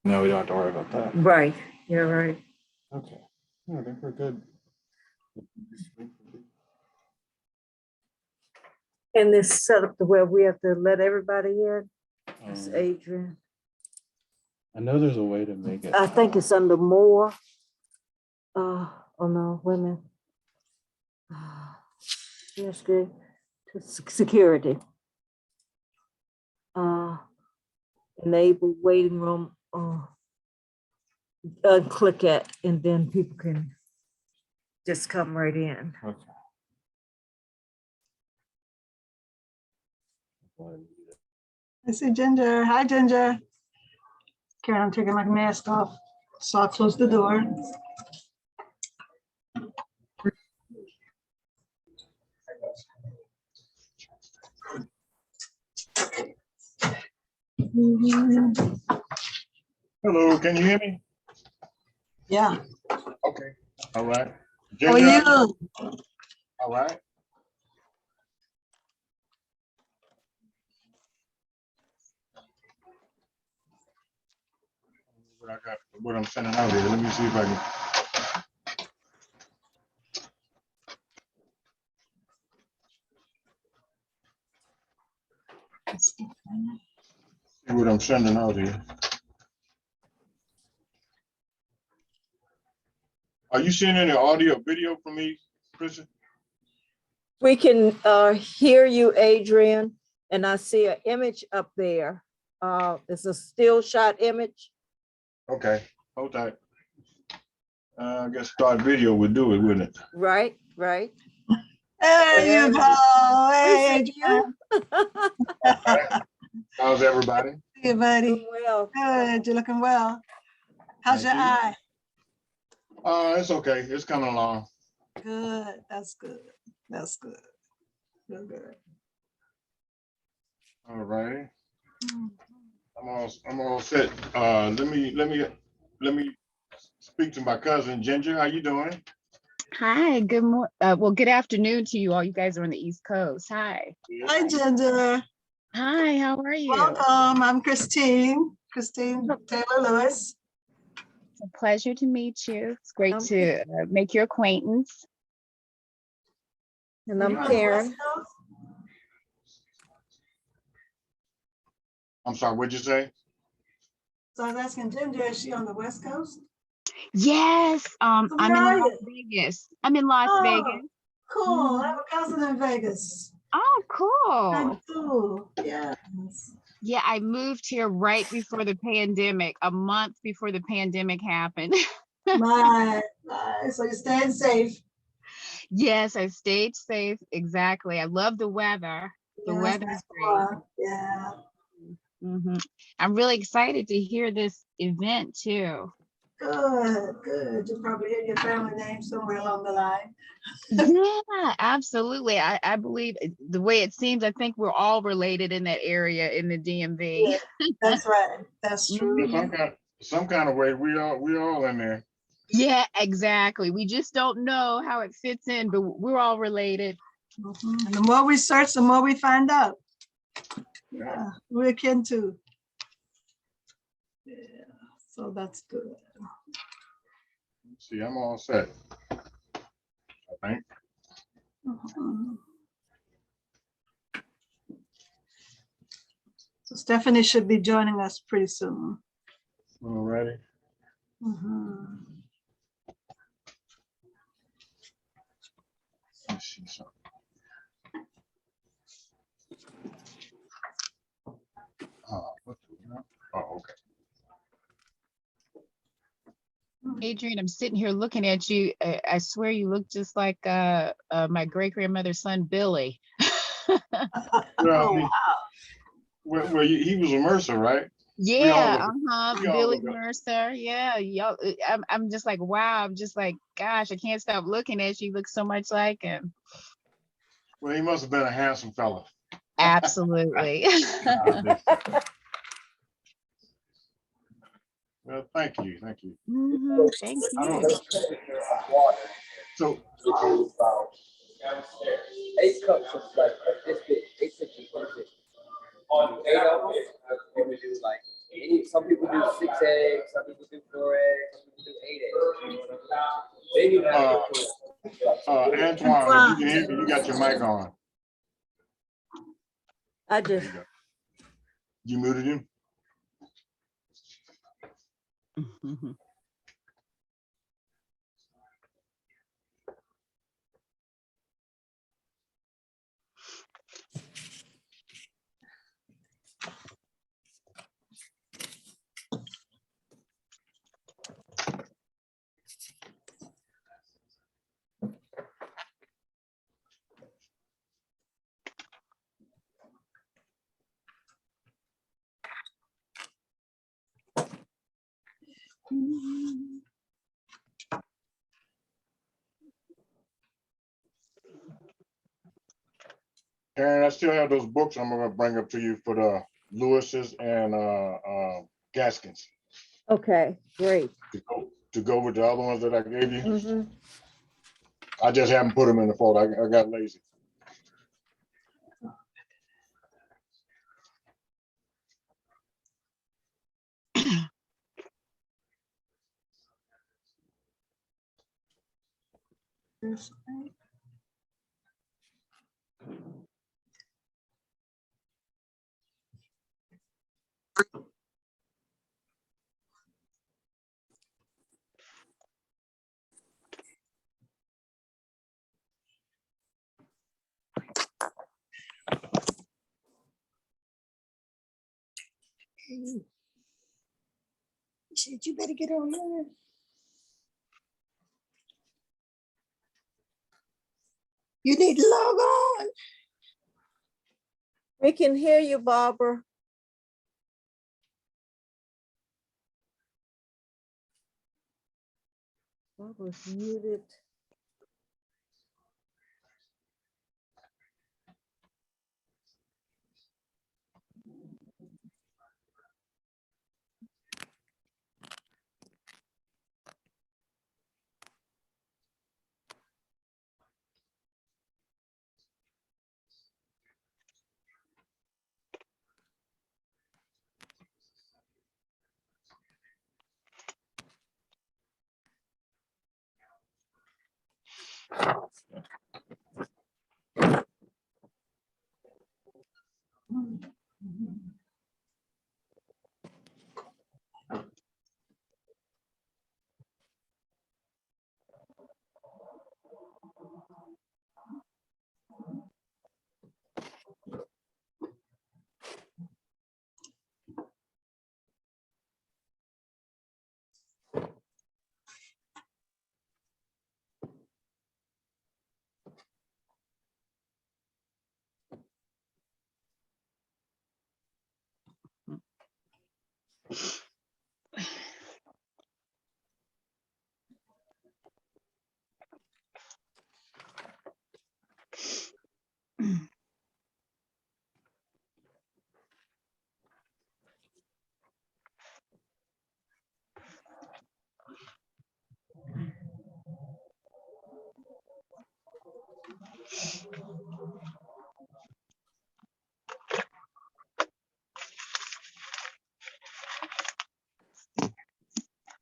No, we don't have to worry about that. Right, you're right. Okay, yeah, I think we're good. And this set up to where we have to let everybody in. It's Um, Adrian. I know there's a way to make it. I think it's under more. Oh no, women. Yes, good. To security. Enable waiting room. Click it, and then people can just come right in. Okay. I see Ginger. Hi, Ginger. Karen, I'm taking my mask off, so I'll close the door. Hello, can you hear me? Yeah. Okay. All right. How are Ginger, you? all right. I got what I'm sending out here. Let me see if I can. See what I'm sending out here. Are you seeing any audio, video from me, Kristen? We can hear you, Adrian, and I see an image up there. It's a still shot image. Okay, hold tight. I guess start video would do it, wouldn't it? Right, right. There you go. Hey, We see you. How's everybody? Hey, buddy. Doing well. Good. You're looking well. How's Thank your you. eye? It's okay. It's coming along. Good. That's good. That's good. Real good. All righty. I'm all set. Let me speak to my cousin Ginger. How you doing? Hi, good morning. Well, good afternoon to you all. You guys are on the East Coast. Hi. Hi, Ginger. Hi, how are you? Welcome. I'm Christine Taylor Lewis. It's a pleasure to meet you. It's great Um, to make your acquaintance. And I'm You're on the Karen. West Coast? I'm sorry, what'd you say? So I was asking Ginger, is she on the West Coast? Yes, I'm Where in are Las you? Vegas. I'm in Las Oh, Vegas. cool. I have a cousin in Vegas. Oh, cool. Cool. Yes. Yeah, I moved here right before the pandemic, a month before the pandemic happened. My. So you're staying safe. Yes, I stayed safe. Exactly. I love the weather. The Yes, weather that's is great. fun. Yeah. I'm really excited to hear this event too. Good, good. You probably hear your family name somewhere along the line. Yeah, absolutely. I believe the way it seems, I think we're all related in that area in the DMV. Yeah, that's right. That's true. Some kind of way we all in there. Yeah, exactly. We just don't know how it fits in, but we're all related. Mhm. And the more we search, the more we find out. Yeah, we're akin to. Yeah, so that's good. See, I'm all set, I think. Mhm. So Stephanie should be joining us pretty soon. All righty. Mhm. Let's see something. Oh, okay. Adrian, I'm sitting here looking at you. I swear you look just like my great-grandmother's son, Billy. Well, well, he was a Mercer, right? Yeah, we all Billy look up. Mercer. Yeah, y'all. I'm just like, wow. I'm just like, gosh, I can't stop looking at you. You look so much like him. Well, he must have been a handsome fella. Absolutely. Well, thank you. Thank you. I don't. So. 8 cups of like this big, 8 6 On 8 of them, we would do like Some people do 6 eggs, some people do 4 eggs, some people do 8 eggs. You know what I mean? They need to have a Antoine, if you can hear me, you got your mic on. I There just, you go. You muted him? Aaron, I still have those books I'm gonna bring up to you for the Lewis's and Gaskins okay, great. to go with the other ones that I gave you. Mhm. I just haven't put them in the folder. I got lazy. He said, you better get on there. You need to log on. We can hear you, Barbara. Barbara's muted.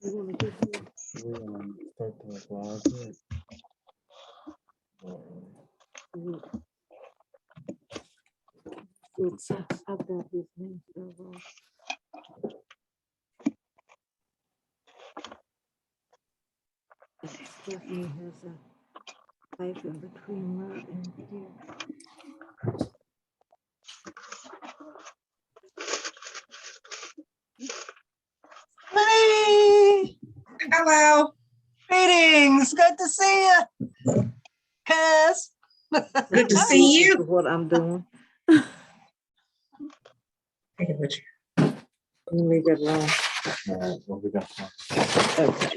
Should we start the vlog yet? I've got his name spelled wrong. Stephanie has a hyphen between love and here. Hey, Hello, greetings. Good to see you. Cuz. good to see This you. is what I'm doing. Take a picture. Let me leave it alone. All right, what we got? Okay.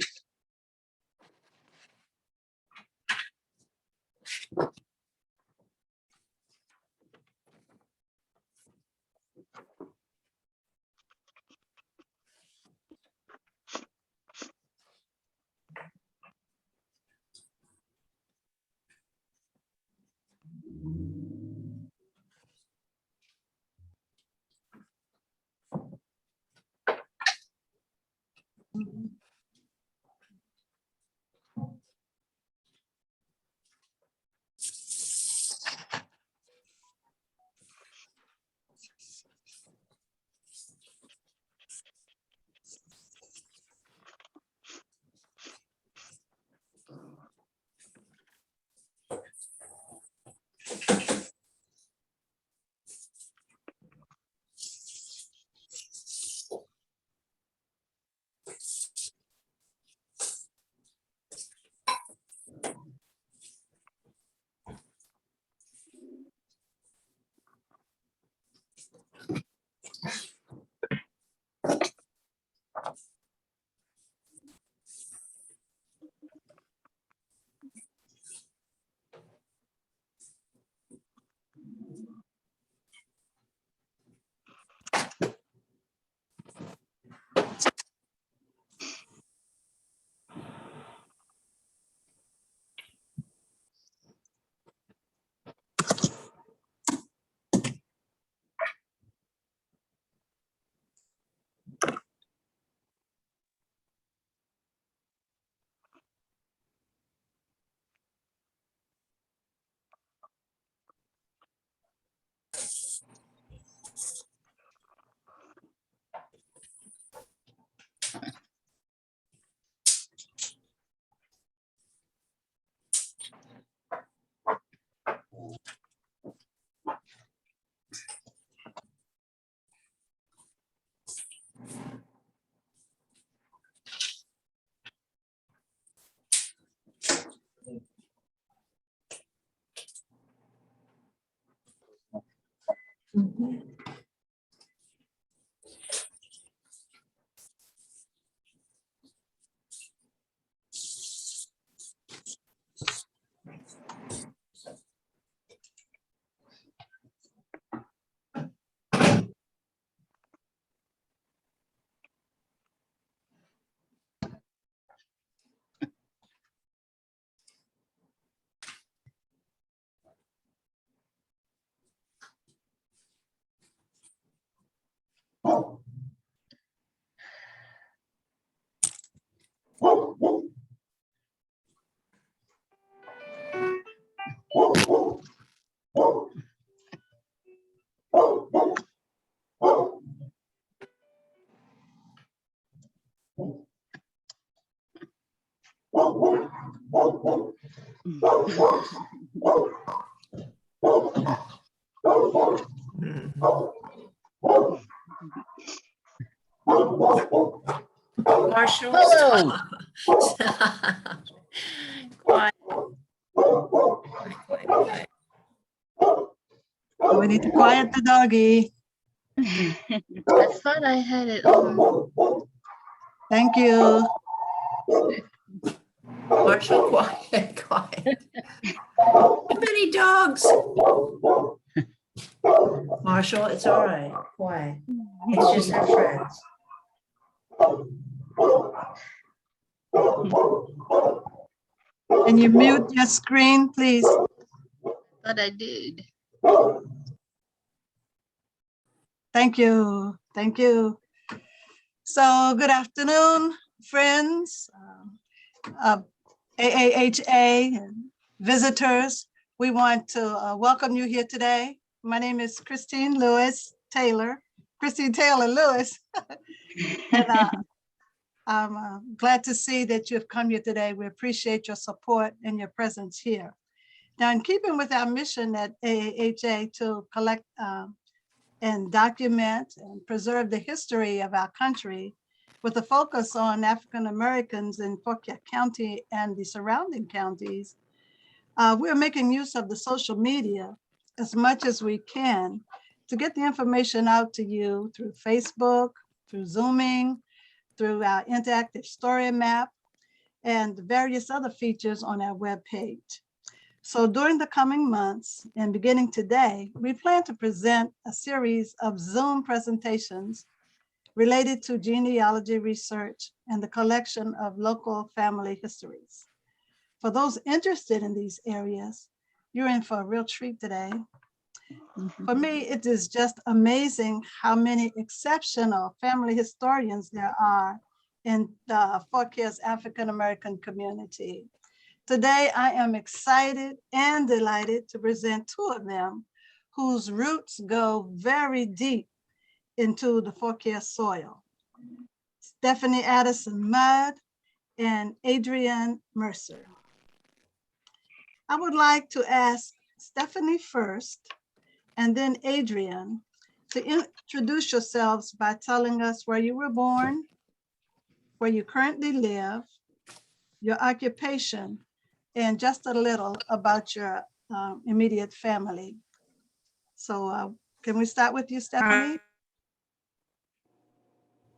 Marshall. Hello. Quiet. Quiet. We need to quiet the doggy. I thought I had it on. Thank you. Marshall, quiet. Too many dogs. Marshall, it's all right. Quiet. It's just our friends. Can you mute your screen, please? Thought I did. Thank you. Thank you. So good afternoon, friends, AAHA and visitors. We want to welcome you here today. My name is Christine Taylor Lewis. And I'm glad to see that you've come here today. We appreciate your support and your presence here. Now, in keeping with our mission at AAHA to collect and document and preserve the history of our country with a focus on African Americans in Fauquier County and the surrounding counties, we're making use of the social media as much as we can to get the information out to you through Facebook, through Zooming, through our interactive story map, and various other features on our webpage. So during the coming months and beginning today, we plan to present a series of Zoom presentations related to genealogy research and the collection of local family histories. For those interested in these areas, you're in for a real treat today. For me, it is just amazing how many exceptional family historians there are in Fauquier's African American community. Today, I am excited and delighted to present two of them whose roots go very deep into the Fauquier soil. Stephanie Addison Mudd and Adrian Mercer. I would like to ask Stephanie first, and then Adrian, to introduce yourselves by telling us where you were born, where you currently live, your occupation, and just a little about your immediate family. So can we start with you, Stephanie?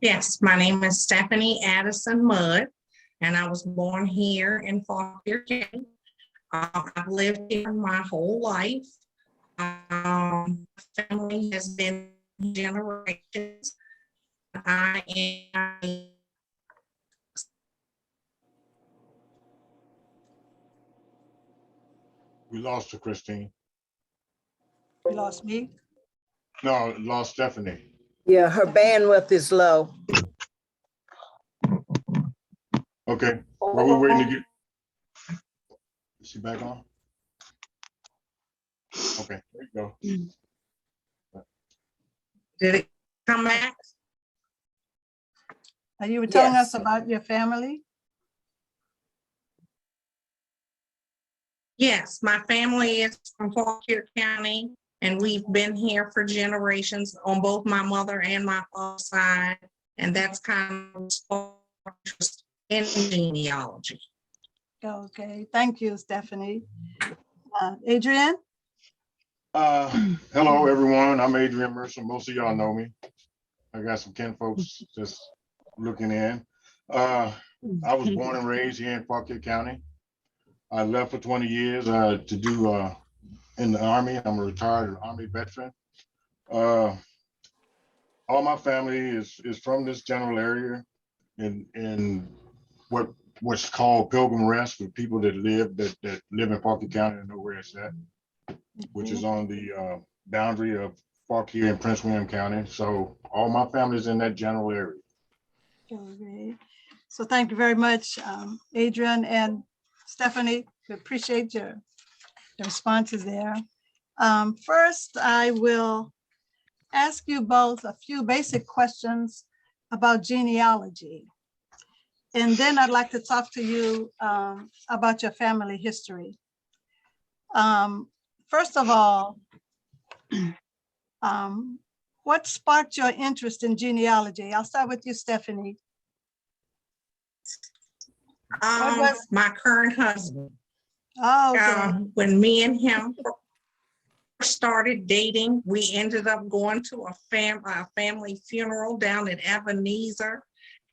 Yes, my name is Stephanie Addison Mudd, and I was born here in Fauquier County. I've lived here my whole life. Family has been generations. I am We lost her, Christine. You lost me. No, lost Stephanie. Yeah, her bandwidth is low. Okay, while we're waiting to get. Is she back on? Okay, there you go. Did it come back? You were telling Yes. us about your family? Yes, my family is from Fauquier County, and we've been here for generations on both my mother and my father's side, and that's kind of interest in genealogy. Okay, thank you, Stephanie. Adrian? Hello, everyone. I'm Adrian Mercer. Most of y'all know me. I got some kin folks just looking in. I was born and raised here in Fauquier County. I left for 20 years to do in the Army. I'm a retired Army veteran. All my family is from this general area in what's called Pilgrim Rest for people that live in Fauquier County and know where it's at, which is on the boundary of Fauquier and Prince William County. So all my family's in that general area. Okay. So thank you very much, Adrian and Stephanie. We appreciate your responses there. First, I will ask you both a few basic questions about genealogy. And then I'd like to talk to you about your family history. First of all, what sparked your interest in genealogy? I'll start with you, Stephanie. My current husband. Oh, okay. When me and him first started dating, we ended up going to a family funeral down at Ebenezer.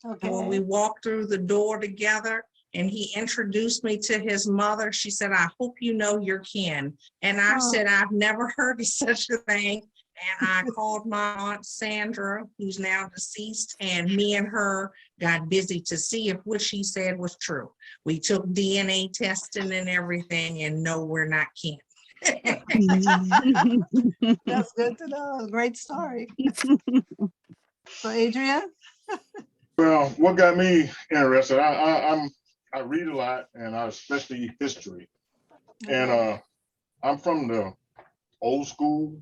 Okay. When we walked through the door together and he introduced me to his mother, she said, "I hope you know your kin." And I said, "I've never heard of such a thing." And I called my Aunt Sandra, who's now deceased, and me and her got busy to see if what she said was true. We took DNA testing and everything, and no, we're not kin. That's good to know. Great story. So, Adrian? Well, what got me interested, I read a lot, and I especially history. And I'm from the old school,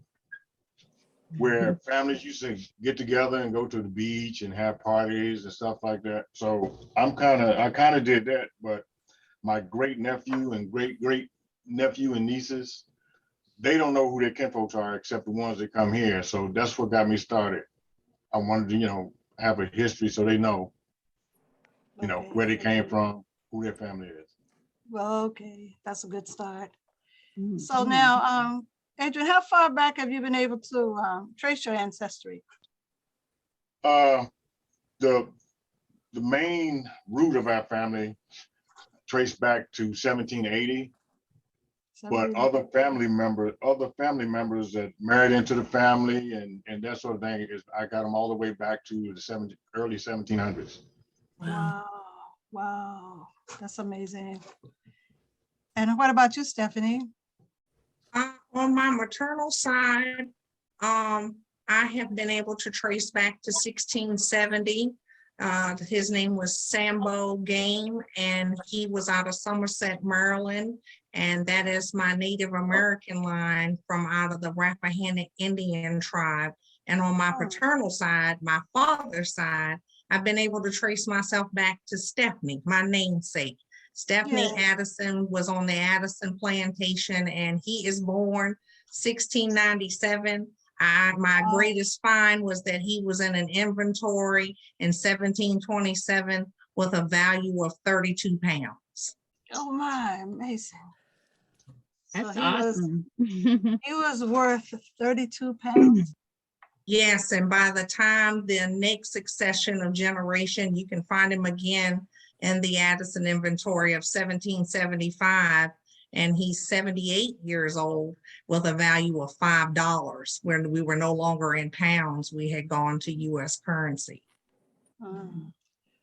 where families used to get together and go to the beach and have parties and stuff like that. So I kind of did that, but my great nephew and great nephew and nieces, they don't know who their kinfolks are except the ones that come here. So that's what got me started. I wanted to, have a history so they know, where they came from, who their family is. Well, okay, that's a good start. So now, Adrian, how far back have you been able to trace your ancestry? The main root of our family traced back to 1780, but other family members that married into the family and that sort of thing, I got them all the way back to the early 1700s. Wow, that's amazing. And what about you, Stephanie? On my maternal side, I have been able to trace back to 1670. His name was Sambo Game, and he was out of Somerset, Maryland. And that is my Native American line from out of the Rappahannock Indian tribe. And on my paternal side, my father's side, I've been able to trace myself back to Stephanie, my namesake. Stephanie Addison was on the Addison plantation, and he is born 1697. My greatest find was that he was in an inventory in 1727 with a value of 32 pounds. Oh my, amazing. That's So awesome. he was worth 32 pounds. Yes, and by the time the next succession of generation, you can find him again in the Addison inventory of 1775, and he's 78 years old with a value of $5. When we were no longer in pounds, we had gone to US currency.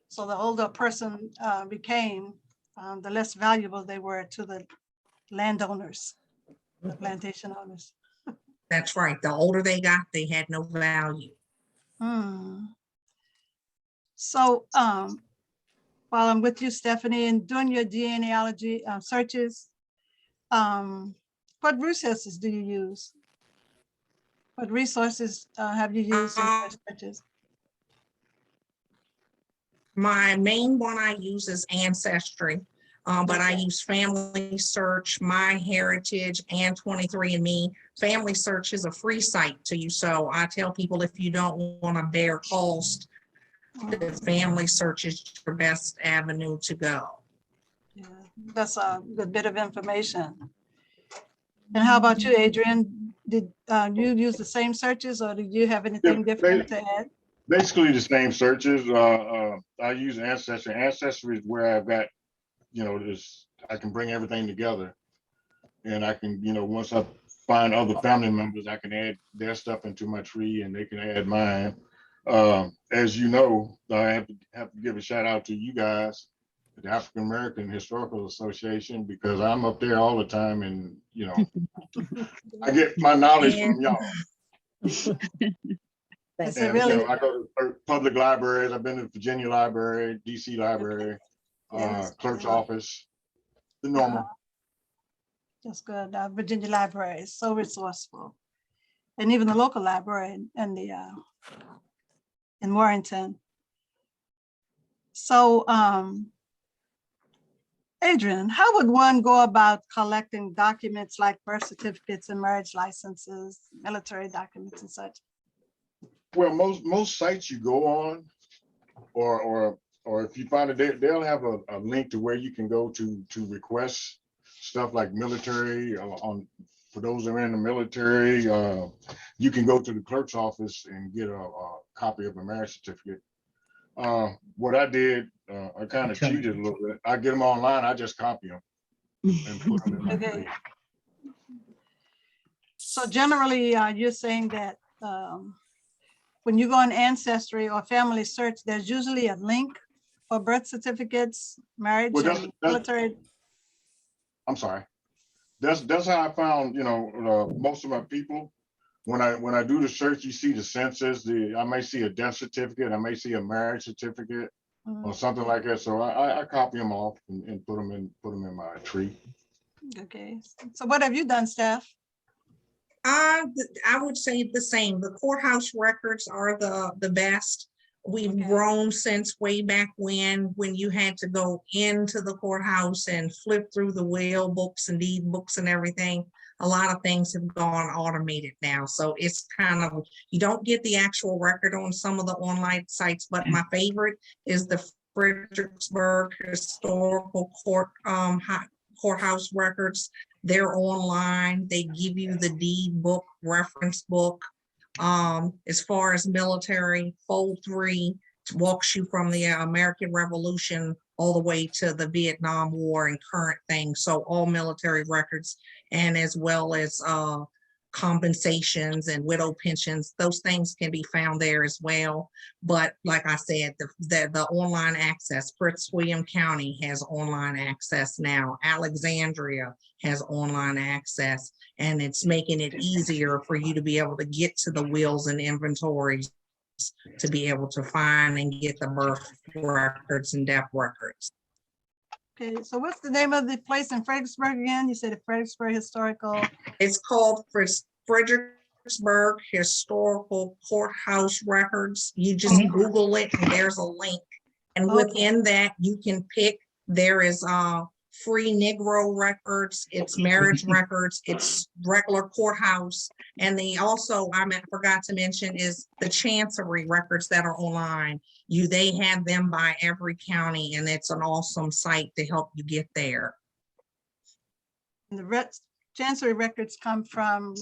So the older a person became, the less valuable they were to the landowners, the plantation owners. That's right. The older they got, they had no value. So while I'm with you, Stephanie, and doing your genealogy searches, what resources do you use? What resources have you used in your searches? My main one I use is Ancestry, but I use Family Search, MyHeritage, and 23andMe. Family Search is a free site to you, so I tell people if you don't want to bear cost, the Family Search is your best avenue to go. That's a good bit of information. And how about you, Adrian? did you use the same searches, or did you have anything different to add? Basically the same searches. I use Ancestry. Ancestry is where I've got, this, I can bring everything together, and I can, once I find other family members, I can add their stuff into my tree and they can add mine. As you know, I have to give a shout out to you guys, the Afro-American Historical Association, because I'm up there all the time, and I get my knowledge from y'all. Is And, it really? I go to public libraries. I've been to Virginia Library, DC Library, Yes. clerk's office, the normal. That's good. Virginia Library is so resourceful. And even the local library in Warrenton. So, Adrian, how would one go about collecting documents like birth certificates and marriage licenses, military documents and such? Well, most sites you go on, or if you find it, they'll have a link to where you can go to request stuff like military. For those that are in the military, you can go to the clerk's office and get a copy of a marriage certificate. What I did, I kind of cheated a little bit. I get them online. I just copy them and put them in my Okay. tree. So generally, you're saying that when you go on Ancestry or Family Search, there's usually a link for birth certificates, marriage, Well, and military. I'm sorry. That's how I found, most of my people. When I do the search, you see the census. I may see a death certificate. I may see a marriage certificate or something like that. So I copy them off and put them in my tree. Okay. So what have you done, Steph? I would say the same. The courthouse records are the best. We've grown since way back when you had to go into the courthouse and flip through the will books and deed books and everything. A lot of things have gone automated now. So it's kind of, you don't get the actual record on some of the online sites, but my favorite is the Fredericksburg Historical Courthouse records. They're online. They give you the deed book, reference book. As far as military, Fold 3 walks you from the American Revolution all the way to the Vietnam War and current things. So all military records, and as well as compensations and widow pensions, those things can be found there as well. But like I said, the online access, Prince William County has online access now. Alexandria has online access, and it's making it easier for you to be able to get to the wills and inventories to be able to find and get the birth records and death records. Okay, so what's the name of the place in Fredericksburg again? You said the Fredericksburg Historical. It's called Fredericksburg Historical Courthouse Records. You just Google it and there's a link. And within that, you can pick, there is free Negro records, it's marriage records, it's regular courthouse. And they also, I forgot to mention, is the Chancery records that are online. They have them by every county, and it's an awesome site to help you get there. And the Chancery records come from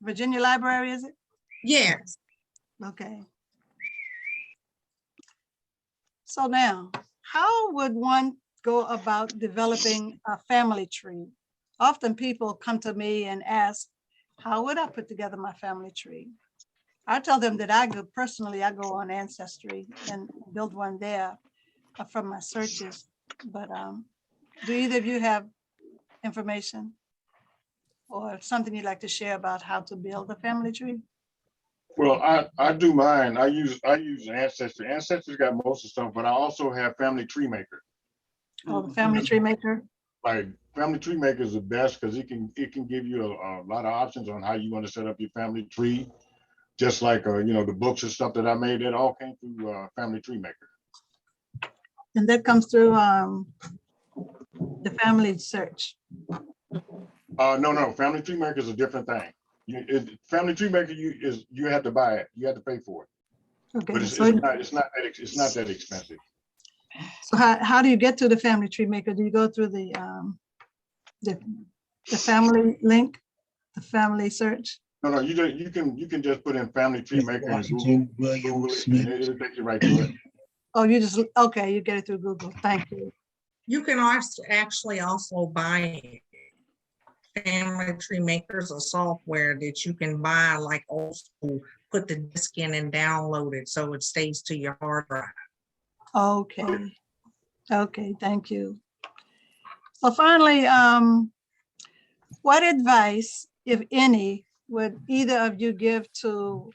Virginia Library, is it? Yes. Okay. So now, how would one go about developing a family tree? Often people come to me and ask, how would I put together my family tree? I tell them that I go on Ancestry and build one there from my searches. But do either of you have information or something you'd like to share about how to build a family tree? Well, I do mine. I use Ancestry. Ancestry's got most of the stuff, but I also have Family Tree Maker. Oh, the Family Tree Maker? Like Family Tree Maker is the best because it can give you a lot of options on how you want to set up your family tree. Just like the books and stuff that I made, that all came through Family Tree Maker. And that comes through the Family Search. No, Family Tree Maker is a different thing. Family Tree Maker, you have to buy it. You have to pay for it. Okay, But it's not that expensive. So how do you get to the Family Tree Maker? Do you go through the family link, the Family Search? No, you can just put in family tree maker and Washington Google William it, Smith. and it'll take you right to it. Oh, you just, okay, you get it through Google. Thank you. You can also actually also buy family tree makers or software that you can buy like old school, put the disk in and download it so it stays to your hard drive. Okay. Okay, thank you. So finally, what advice, if any, would either of you give to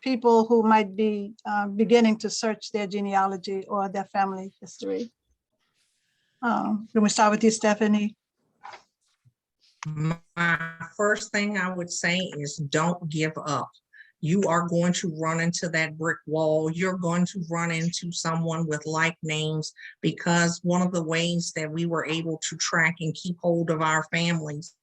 people who might be beginning to search their genealogy or their family history? Can we start with you, Stephanie? My first thing I would say is don't give up. You are going to run into that brick wall. You're going to run into someone with like names, because one of the ways that we were able to track and keep hold of our families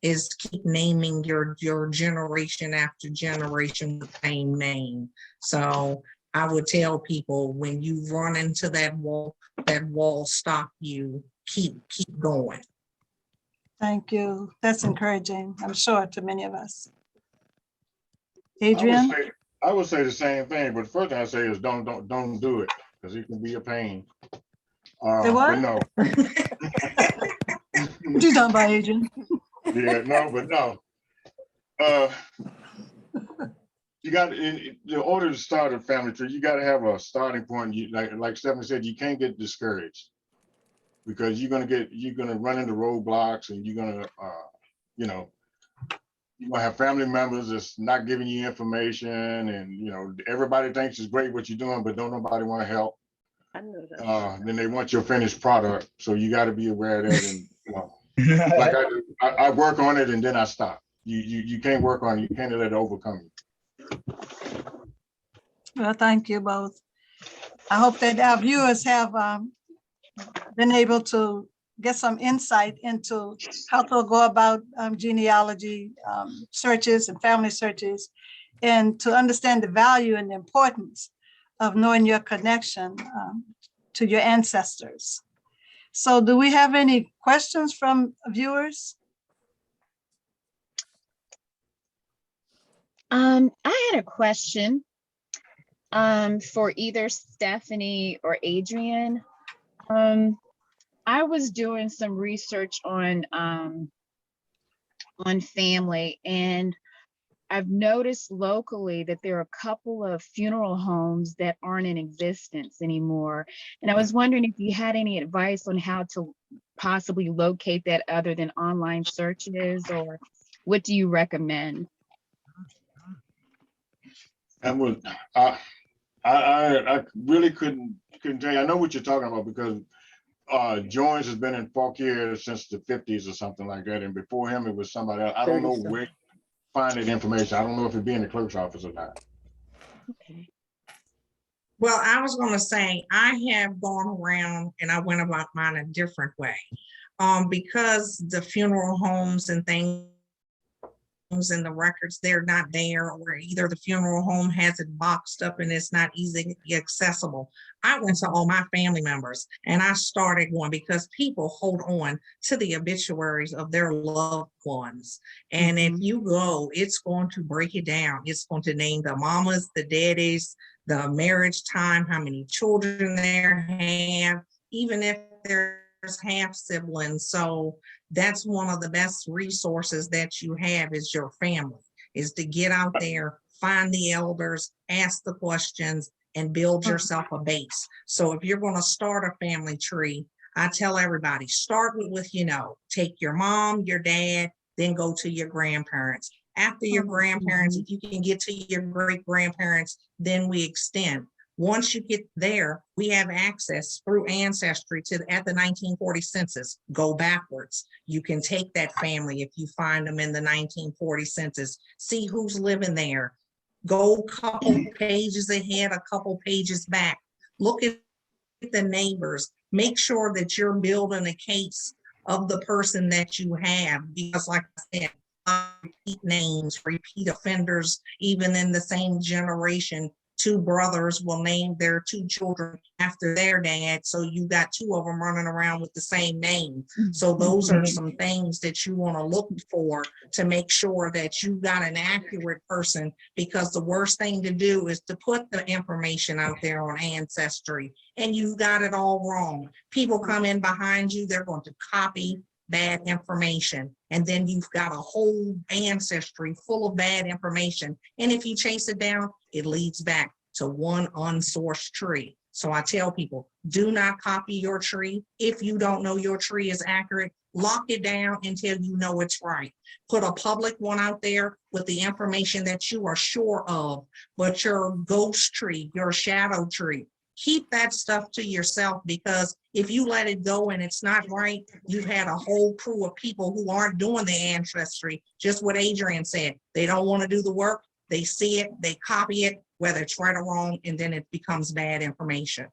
is keep naming your generation after generation with the same name. So I would tell people, when you run into that wall stop you, keep going. Thank you. That's encouraging, I'm sure, to many of us. Adrian? I would say the same thing, but the first thing I say is don't do it, because it can be a pain. Say what? But no. What you talking about, Adrian? Yeah, no. You got, in order to start a family tree, you got to have a starting point. You like Stephanie said, you can't get discouraged, because you're gonna run into roadblocks, and you're gonna you're gonna have family members that's not giving you information, and everybody thinks it's great what you're doing, but don't nobody want to help. I know that. Then they want your finished product, so you got to be aware of that. And like I work on it, and then I stop. You can't work on it. You can't let it overcome you. Well, thank you both. I hope that our viewers have been able to get some insight into how to go about genealogy searches and family searches, and to understand the value and the importance of knowing your connection to your ancestors. So do we have any questions from viewers? I had a question for either Stephanie or Adrian. I was doing some research on family, and I've noticed locally that there are a couple of funeral homes that aren't in existence anymore. And I was wondering if you had any advice on how to possibly locate that other than online searches, or what do you recommend? I really couldn't tell you. I know what you're talking about, because Jones has been in Fauquier since the 50s or something like that, and before him it was somebody else. I don't know where to find that information. I don't know if it'd be in the clerk's office or not. Okay. Well, I was going to say, I have gone around and I went about mine a different way, because the funeral homes and things and the records, they're not there, or either the funeral home has it boxed up and it's not easily accessible. I went to all my family members and I started going, because people hold on to the obituaries of their loved ones. And if you go, it's going to break it down. It's going to name the mamas, the daddies, the marriage time, how many children they have, even if there's half siblings. So that's one of the best resources that you have, is your family, is to get out there, find the elders, ask the questions, and build yourself a base. So if you're going to start a family tree, I tell everybody, start with take your mom, your dad, then go to your grandparents. After your grandparents, if you can get to your great grandparents, then we extend. Once you get there, we have access through Ancestry to at the 1940 census. Go backwards. You can take that family if you find them in the 1940 census, see who's living there. Go a couple pages ahead, a couple pages back. Look at the neighbors. Make sure that you're building a case of the person that you have, because like I said, repeat names, repeat offenders, even in the same generation, two brothers will name their two children after their dad. So you got two of them running around with the same name. So those are some things that you want to look for to make sure that you got an accurate person, because the worst thing to do is to put the information out there on Ancestry and you got it all wrong. People come in behind you, they're going to copy bad information. And then you've got a whole ancestry full of bad information. And if you chase it down, it leads back to one unsourced tree. So I tell people, do not copy your tree. If you don't know your tree is accurate, lock it down until you know it's right. Put a public one out there with the information that you are sure of, but your ghost tree, your shadow tree, keep that stuff to yourself, because if you let it go and it's not right, you've had a whole crew of people who aren't doing the ancestry. Just what Adrian said, they don't want to do the work. They see it, they copy it, whether it's right or wrong, and then it becomes bad information.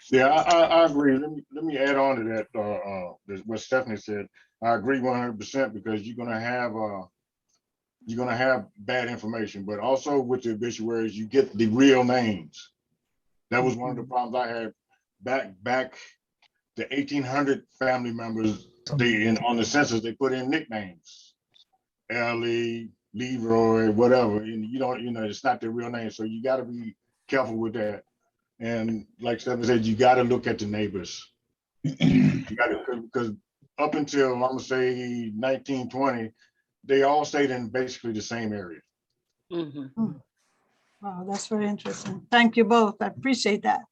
Yeah, I agree. Let me add on to that. What Stephanie said. I agree 100% because you're gonna have bad information, but also with the obituaries, you get the real names. That was one of the problems I had back the 1800 family members. On the census they put in nicknames, Ellie, Leroy, whatever, and it's not their real name. So you got to be careful with that. And like Stephanie said, you got to look at the neighbors. You got to, because up until I'm gonna say 1920, they all stayed in basically the same area. Wow, that's very interesting. Thank you both. I appreciate that.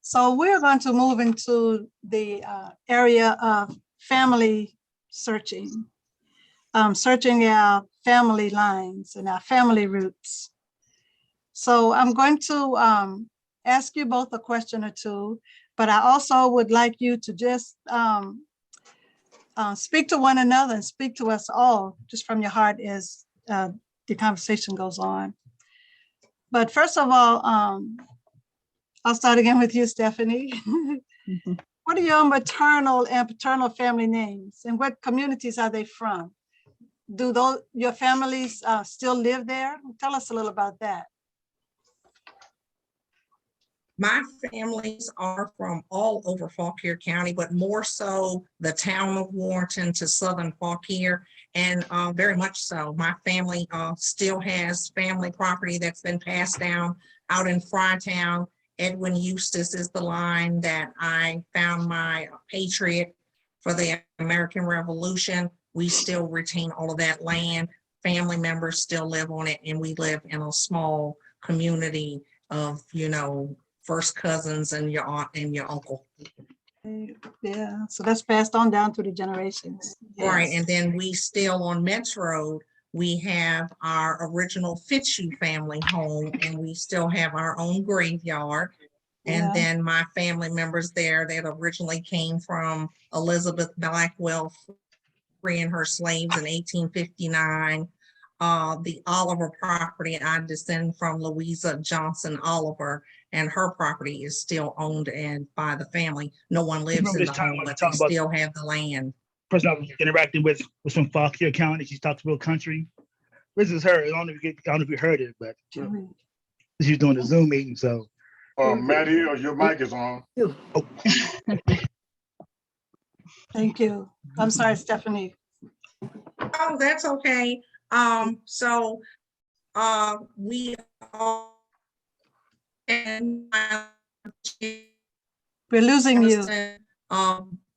So we're going to move into the area of family searching, searching our family lines and our family roots. So I'm going to ask you both a question or two, but I also would like you to just speak to one another and speak to us all just from your heart as the conversation goes on. But first of all, I'll start again with you, Stephanie. What are your maternal and paternal family names, and what communities are they from? Do your families still live there? Tell us a little about that. My families are from all over Fauquier County, but more so the town of Warrenton to southern Fauquier, and very much so. My family still has family property that's been passed down out in Frytown. Edwin Eustace is the line that I found my patriot for the American Revolution. We still retain all of that land. Family members still live on it, and we live in a small community of, first cousins and your aunt and your uncle. Yeah, so that's passed on down through the generations. Yes. Right, and then we still on Metz Road, we have our original Fitzhugh family home, and we still have our own graveyard. And then my family members there that originally came from Elizabeth Blackwell freeing her slaves in 1859. The Oliver property, I descend from Louisa Johnson Oliver, and her property is still owned and by the family. No one lives in the home, but they still have the land. The person I was interacting with was from Fauquier County. She talks about country. This is her. I don't know if you heard it, but she's doing a Zoom meeting. So, Matty, your mic is on. Oh. Thank you. I'm sorry, Stephanie. Oh, that's okay. So we all, and We're losing you.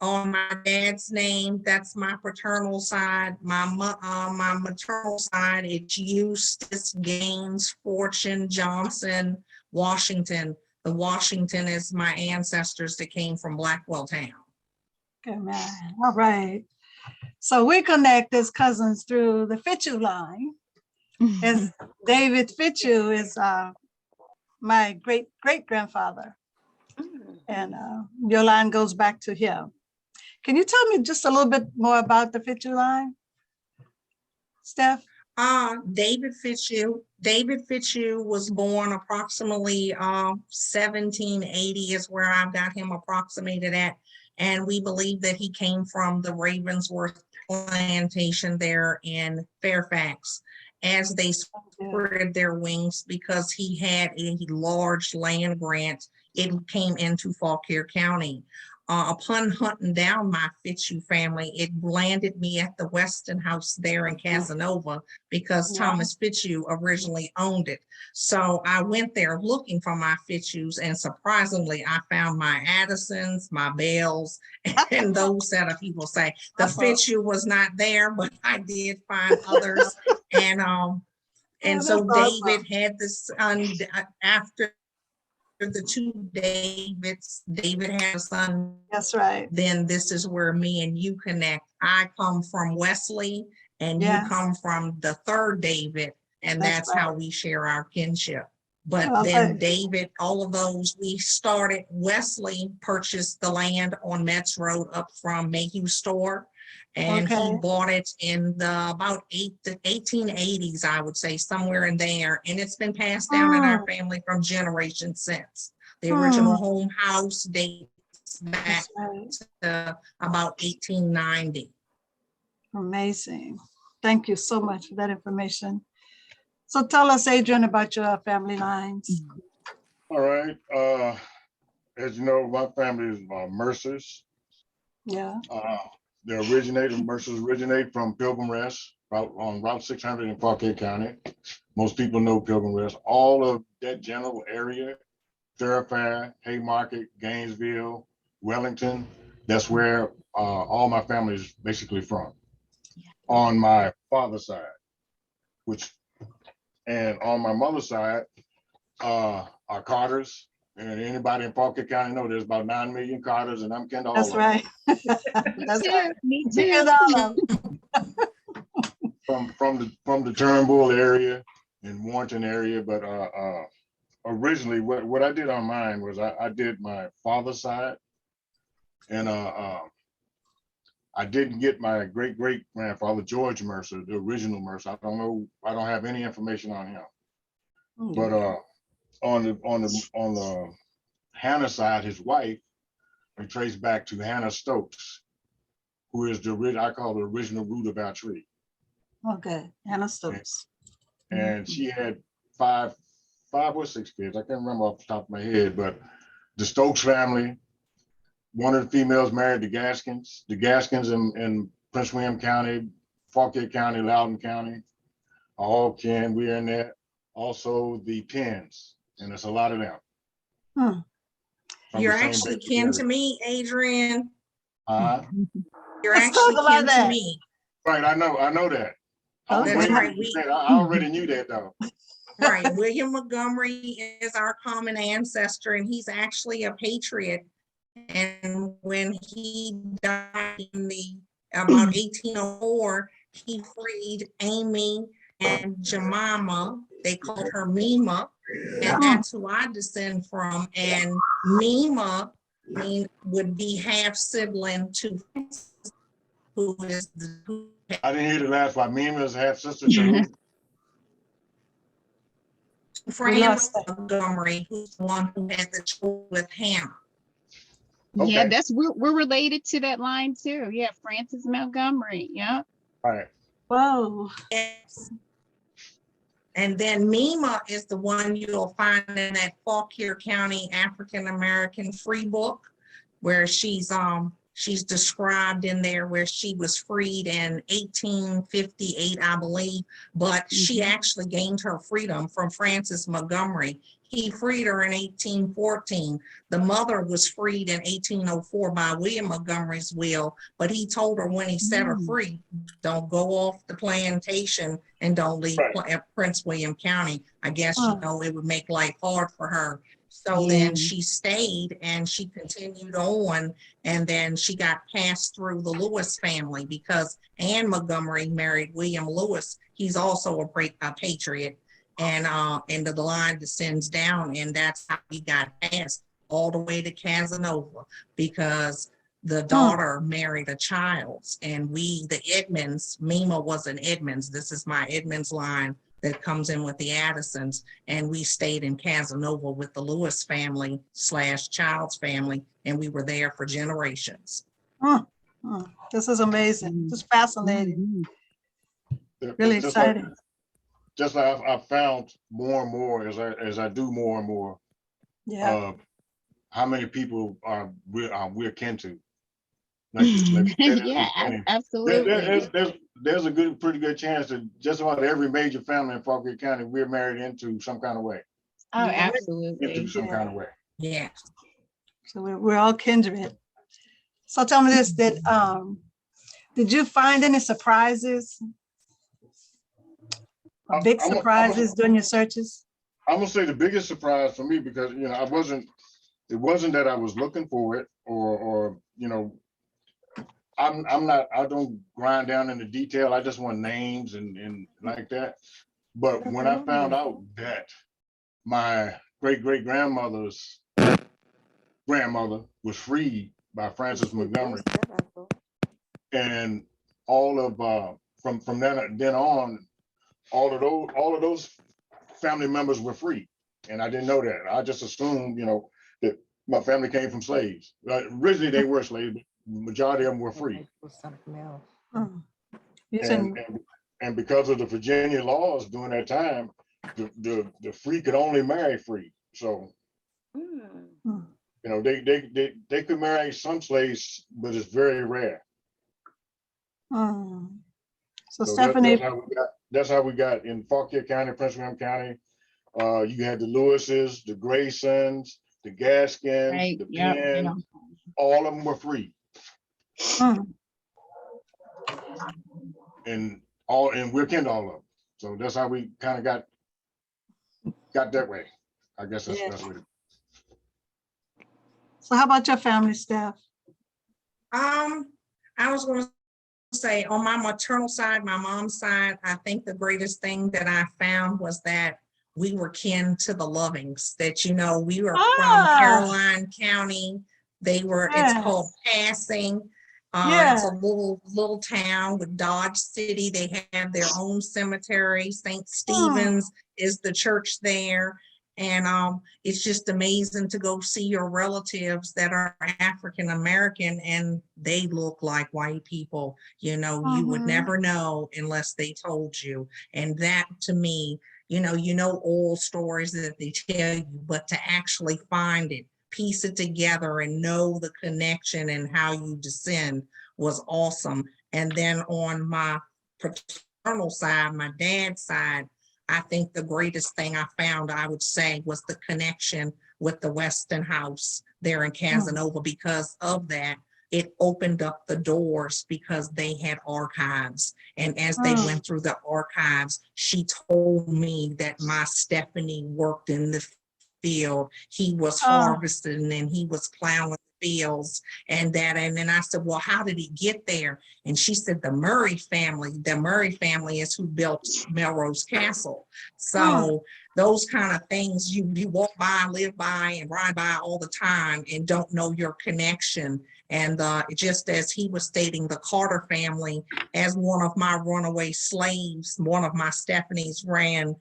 On my dad's name, that's my paternal side. My maternal side, it's Eustace, Gaines, Fortune, Johnson, Washington. The Washington is my ancestors that came from Blackwell Town. Good man. All right. So we connect as cousins through the Fitzhugh line. As David Fitzhugh is my great-great-grandfather. And your line goes back to him. Can you tell me just a little bit more about the Fitzhugh line, Steph? David Fitzhugh was born approximately 1780 is where I've got him approximated at. And we believe that he came from the Ravensworth plantation there in Fairfax. as they spread their wings, because he had a large land grant. It came into Fauquier County. Upon hunting down my Fitzhugh family, it landed me at the Weston House there in Casanova, because Thomas Fitzhugh originally owned it. So I went there looking for my Fitzhughs, and surprisingly, I found my Addisons, my Bells, and those set of people say the Fitzhugh was not there, but I did find others. And so David had this after the two Davids, David had a son. That's right. Then this is where me and you connect. I come from Wesley, and you come from the third David, and that's how we share our kinship. But then David, all of those, we started, Wesley purchased the land on Metz Road up from Mayhew's store. And he bought it in the about the 1880s, I would say, somewhere in there. And it's been passed down in our family from generations since. The original home house dates back to about 1890. Amazing. Thank you so much for that information. So tell us, Adrian, about your family lines. All right. As you know, my family is Mercers. Yeah. The Mercers originate from Pilgrim Rest, on Route 600 in Fauquier County. Most people know Pilgrim Rest. All of that general area, Thoroughfare, Haymarket, Gainesville, Wellington, that's where all my family is basically from. On my father's side, and on my mother's side, are Carters. And anybody in Fauquier County know there's about 9 million Carters, and I'm kin to all That's of right. That's right. Me Because too. all of them. from the Turnbull area and Warrenton area. But originally, what I did on mine was I did my father's side, and I didn't get my great grandfather George Mercer, the original Mercer. I don't know. I don't have any information on him. But on the Hannah side, his wife, we trace back to Hannah Stokes, who is I call the original root of our tree. Okay, Hannah Stokes. And she had five or six kids. I can't remember off the top of my head, but the Stokes family, one of the females married the Gaskins. The Gaskins in Prince William County, Fauquier County, Loudoun County, are all kin. We are in there. Also the Penns, and there's a lot of them. You're actually kin to me, Adrian. You're Let's actually talk about kin that. to me. Right, I know that. That's right. I already knew that though. Right, William Montgomery is our common ancestor, and he's actually a patriot. And when he died in about 1804, he freed Amy and Jemima. They called her Mima, and that's who I descend from. And Mima would be half sibling to Francis, who is I didn't hear the last part. Mima is half sister to Francis Montgomery, who's the one who had the children with Hannah. Okay. Yeah, we're related to that line too. Yeah, Francis Montgomery. Yeah. All right. Whoa. Yes. And then Mima is the one you'll find in that Fauquier County African-American free book, where she's described in there where she was freed in 1858, I believe, but she actually gained her freedom from Francis Montgomery. He freed her in 1814. The mother was freed in 1804 by William Montgomery's will, but he told her when he set her free, don't go off the plantation and don't leave Prince William County. I guess, it would make life hard for her. So then she stayed and she continued on, and then she got passed through the Lewis family because Anne Montgomery married William Lewis. He's also a patriot. And the line descends down, and that's how he got passed all the way to Casanova, because the daughter married a Childs, and the Edmonds, Mima was an Edmonds. This is my Edmonds line that comes in with the Addisons, and we stayed in Casanova with the Lewis family / Childs family, and we were there for generations. This is amazing. It's fascinating. Really exciting. just like I've found more and more as I do more and more, Yeah. how many people we're kin to. Like you said at the Yeah, beginning. absolutely. There's a pretty good chance that just about every major family in Fauquier County, we're married into some kind of way. Oh, Yeah. absolutely. Into some kind of way. Yeah. So we're all kindred. So tell me this, did you find any surprises? Or big surprises during your searches? I'm gonna say the biggest surprise for me, because it wasn't that I was looking for it, or I don't grind down into detail. I just want names and like that. But when I found out that my great-great-grandmother's grandmother was freed by Francis Montgomery, and all of from then on, all of those family members were free, and I didn't know that. I just assumed, that my family came from slaves. Originally, they were slaves, but the majority of them were free. And because of the Virginia laws during that time, the free could only marry free. So, they could marry some slaves, but it's very rare. So Stephanie, that's how we got in Fauquier County, Prince William County. You had the Lewises, the Graysons, the Gaskins, Right. the Yep. Penn, all of them were free. And we're kin to all of them. So that's how we kind of got that way. I guess that's what it is. so how about your family, Steph? I was going to say, on my maternal side, my mom's side, I think the greatest thing that I found was that we were kin to the Lovings, that, we were from Caroline County. It's called Passing. It's a little town with Dodge City. They have their own cemetery. St. Stephen's is the church there. And it's just amazing to go see your relatives that are African American and they look like white people. You would never know unless they told you. And that, to me, old stories that they tell you, but to actually find it, piece it together and know the connection and how you descend was awesome. And then on my paternal side, my dad's side, I think the greatest thing I found, I would say, was the connection with the Weston House there in Casanova. Because of that, it opened up the doors because they had archives. And as they went through the archives, she told me that my Stephanie worked in the field. He was harvesting and he was plowing fields and then I said, well, how did he get there? And she said, the Murray family is who built Melrose Castle. So those kind of things you walk by, live by, and ride by all the time and don't know your connection. And just as he was stating, the Carter family, as one of my runaway slaves, one of my Stephanies ran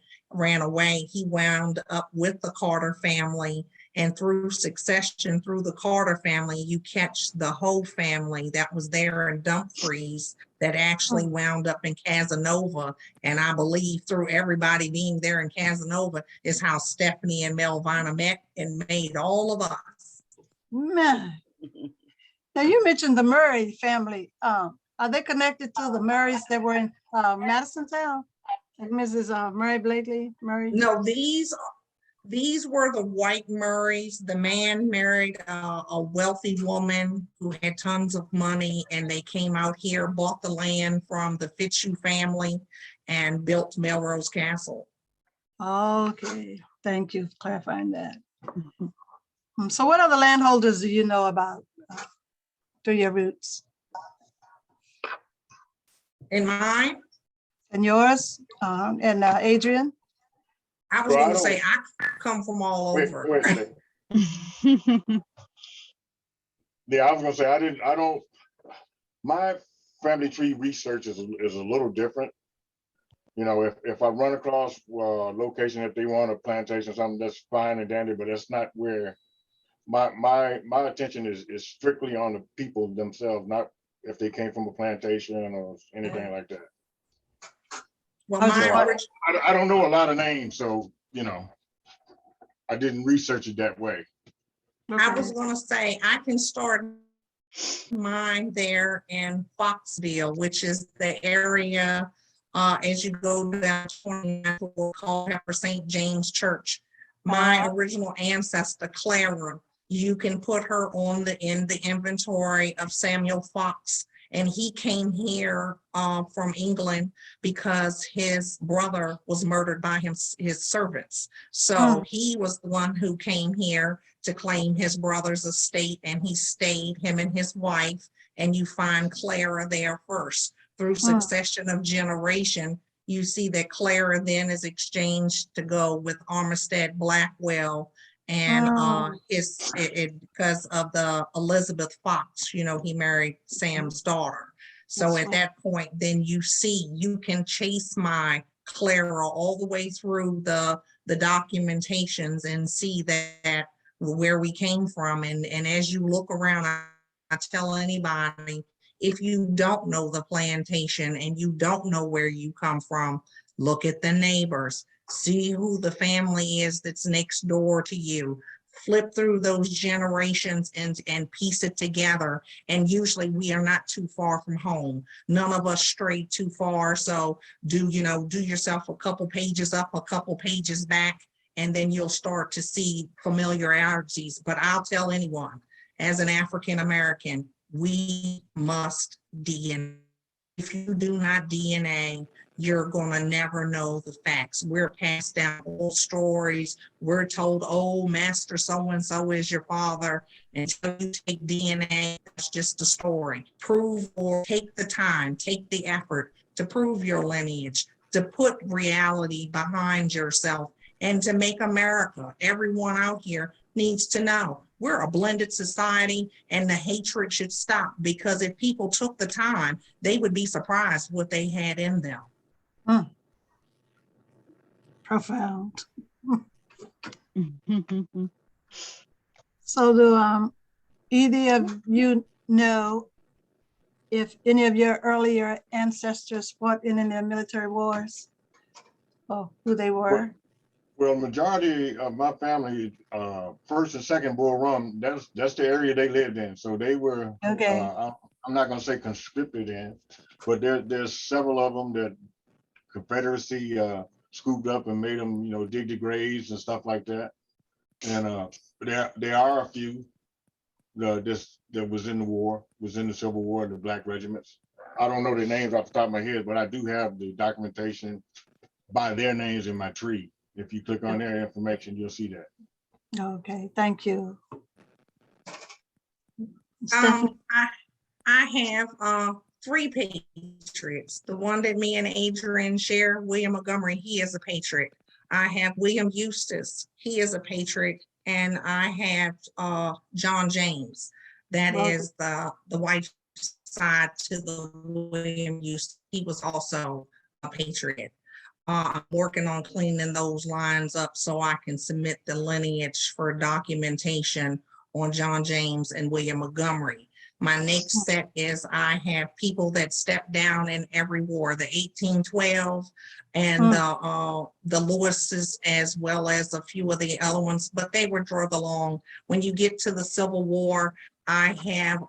away, he wound up with the Carter family. And through succession, through the Carter family, you catch the whole family that was there in Dumfries that actually wound up in Casanova. And I believe through everybody being there in Casanova is how Stephanie and Melvina met and made all of us. Man. Now you mentioned the Murray family. Are they connected to the Murrays that were in Madison Town? Like Mrs. Murray Blakely Murray? No, these were the white Murrays. The man married a wealthy woman who had tons of money, and they came out here, bought the land from the Fitzhugh family, and built Melrose Castle. Okay, thank you for clarifying that. So what other landholders do you know about through your roots? In mine? And yours? And Adrian? I was going to say, I come from all over. Wait a second. Yeah, I was going to say, my family tree research is a little different. If I run across a location, if they want a plantation or something, that's fine and dandy, but that's not where my attention is strictly on the people themselves, not if they came from a plantation or anything like that. Well, I was my just wondering- original, I don't know a lot of names, so, you know, I didn't research it that way. I Okay. was gonna say, I can start mine there in Foxville, which is the area, as you go down 29 toward Culpeper St. James Church. My original ancestor, Clara, you can put her on in the inventory of Samuel Fox. And he came here from England because his brother was murdered by his servants. So he was the one who came here to claim his brother's estate, and he stayed, him and his wife. And you find Clara there first. Through succession of generation, you see that Clara then is exchanged to go with Armistead Blackwell. And because of the Elizabeth Fox, you know, he married Sam's daughter. So at that point, then you can chase my Clara all the way through the documentations and see that where we came from. And as you look around, I tell anybody, if you don't know the plantation and you don't know where you come from, look at the neighbors. See who the family is that's next door to you. Flip through those generations and piece it together. And usually we are not too far from home. None of us strayed too far. So do yourself a couple pages up, a couple pages back, and then you'll start to see familiarities. But I'll tell anyone, as an African American, we must DNA. If you do not DNA, you're gonna never know the facts. We're passed down old stories. We're told, oh, Master so-and-so is your father. Until you take DNA, that's just a story. Prove or take the time, take the effort to prove your lineage, to put reality behind yourself, and to make America, everyone out here needs to know we're a blended society, and the hatred should stop, because if people took the time, they would be surprised what they had in them. Profound. So do either of you know if any of your earlier ancestors fought in their military wars? Or who they were? Well, majority of my family, first and second Bull Run, that's the area they lived in. So they were, Okay. I'm not gonna say conscripted in, but there's several of them that Confederacy scooped up and made them, you know, dig the graves and stuff like that. And there are a few that was in the war, was in the Civil War, the Black regiments. I don't know their names off the top of my head, but I do have the documentation by their names in my tree. If you click on their information, you'll see that. Okay, thank you. I have 3 patriots. The one that me and Adrian share, William Montgomery, he is a patriot. I have William Eustace, he is a patriot. And I have John James, that is the wife's side to the William Eustace. He was also a patriot. I'm working on cleaning those lines up so I can submit the lineage for documentation on John James and William Montgomery. My next set is I have people that stepped down in every war, the 1812 and the Lewises, as well as a few of the other ones, but they were drug along. When you get to the Civil War, I have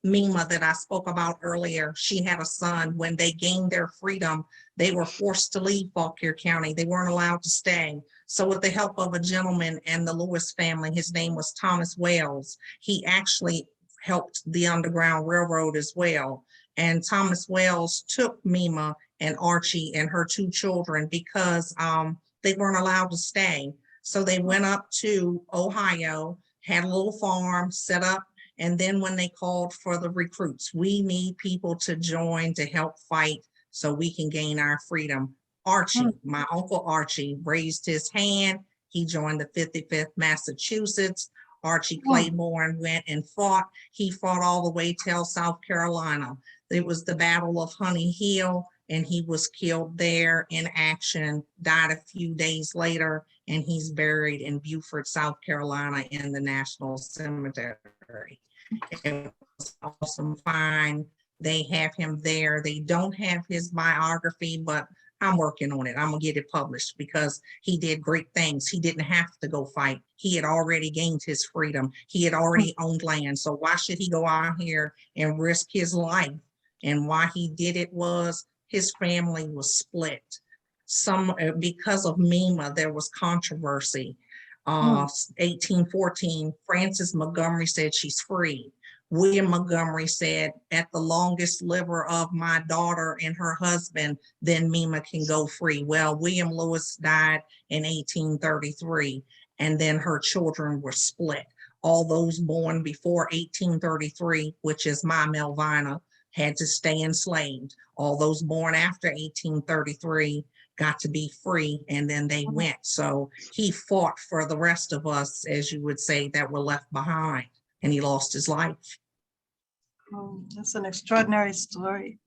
Mima that I spoke about earlier. She had a son. When they gained their freedom, they were forced to leave Fauquier County. They weren't allowed to stay. So with the help of a gentleman and the Lewis family, his name was Thomas Wells, he actually helped the Underground Railroad as well. And Thomas Wells took Mima and Archie and her 2 children because they weren't allowed to stay. So they went up to Ohio, had a little farm set up. And then when they called for the recruits, we need people to join to help fight so we can gain our freedom. Archie, my uncle Archie, raised his hand. He joined the 55th Massachusetts. Archie Claiborne went and fought. He fought all the way till South Carolina. It was the Battle of Honey Hill, and he was killed there in action, died a few days later, and he's buried in Beaufort, South Carolina in the National Cemetery. It was awesome find. They have him there. They don't have his biography, but I'm working on it. I'm gonna get it published because he did great things. He didn't have to go fight. He had already gained his freedom. He had already owned land. So why should he go out here and risk his life? And why he did it was his family was split. Because of MEMA, there was controversy. 1814, Frances Montgomery said she's free. William Montgomery said, at the longest liver of my daughter and her husband, then MEMA can go free. Well, William Lewis died in 1833, and then her children were split. All those born before 1833, which is my Melvina, had to stay enslaved. All those born after 1833 got to be free, and then they went. So he fought for the rest of us, as you would say, that were left behind, and he lost his life. That's an extraordinary story.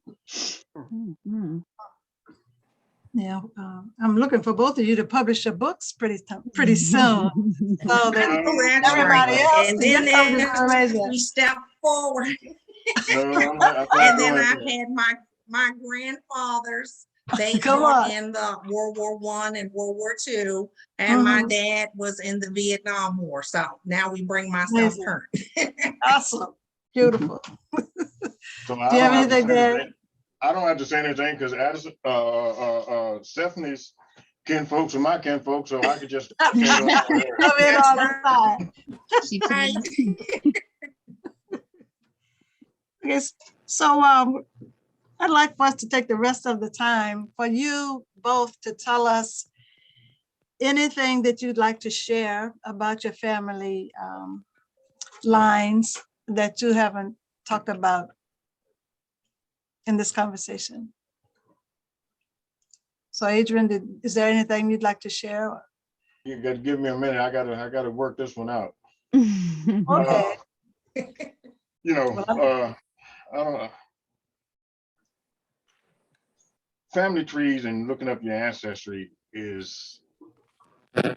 Yeah, I'm looking for both of you to publish your books pretty soon, so that everybody else And can then get some information. we step forward. I'm And then going I've there. had my grandfathers. They Come fought on. in the World War I and World War II, and my dad was in the Vietnam War. So now we bring myself Amazing. turn. Awesome, beautiful. So Do you have anything to add? I don't have to say anything because Addison, Stephanie's kinfolks are my kinfolks, so I could just. Come in on the side. She please. Okay, so I'd like for us to take the rest of the time for you both to tell us anything that you'd like to share about your family lines that you haven't talked about in this conversation. So Adrian, is there anything you'd like to share? You got to give me a minute. I gotta work this one out. Okay. You know, I don't know. Family trees and looking up your ancestry is a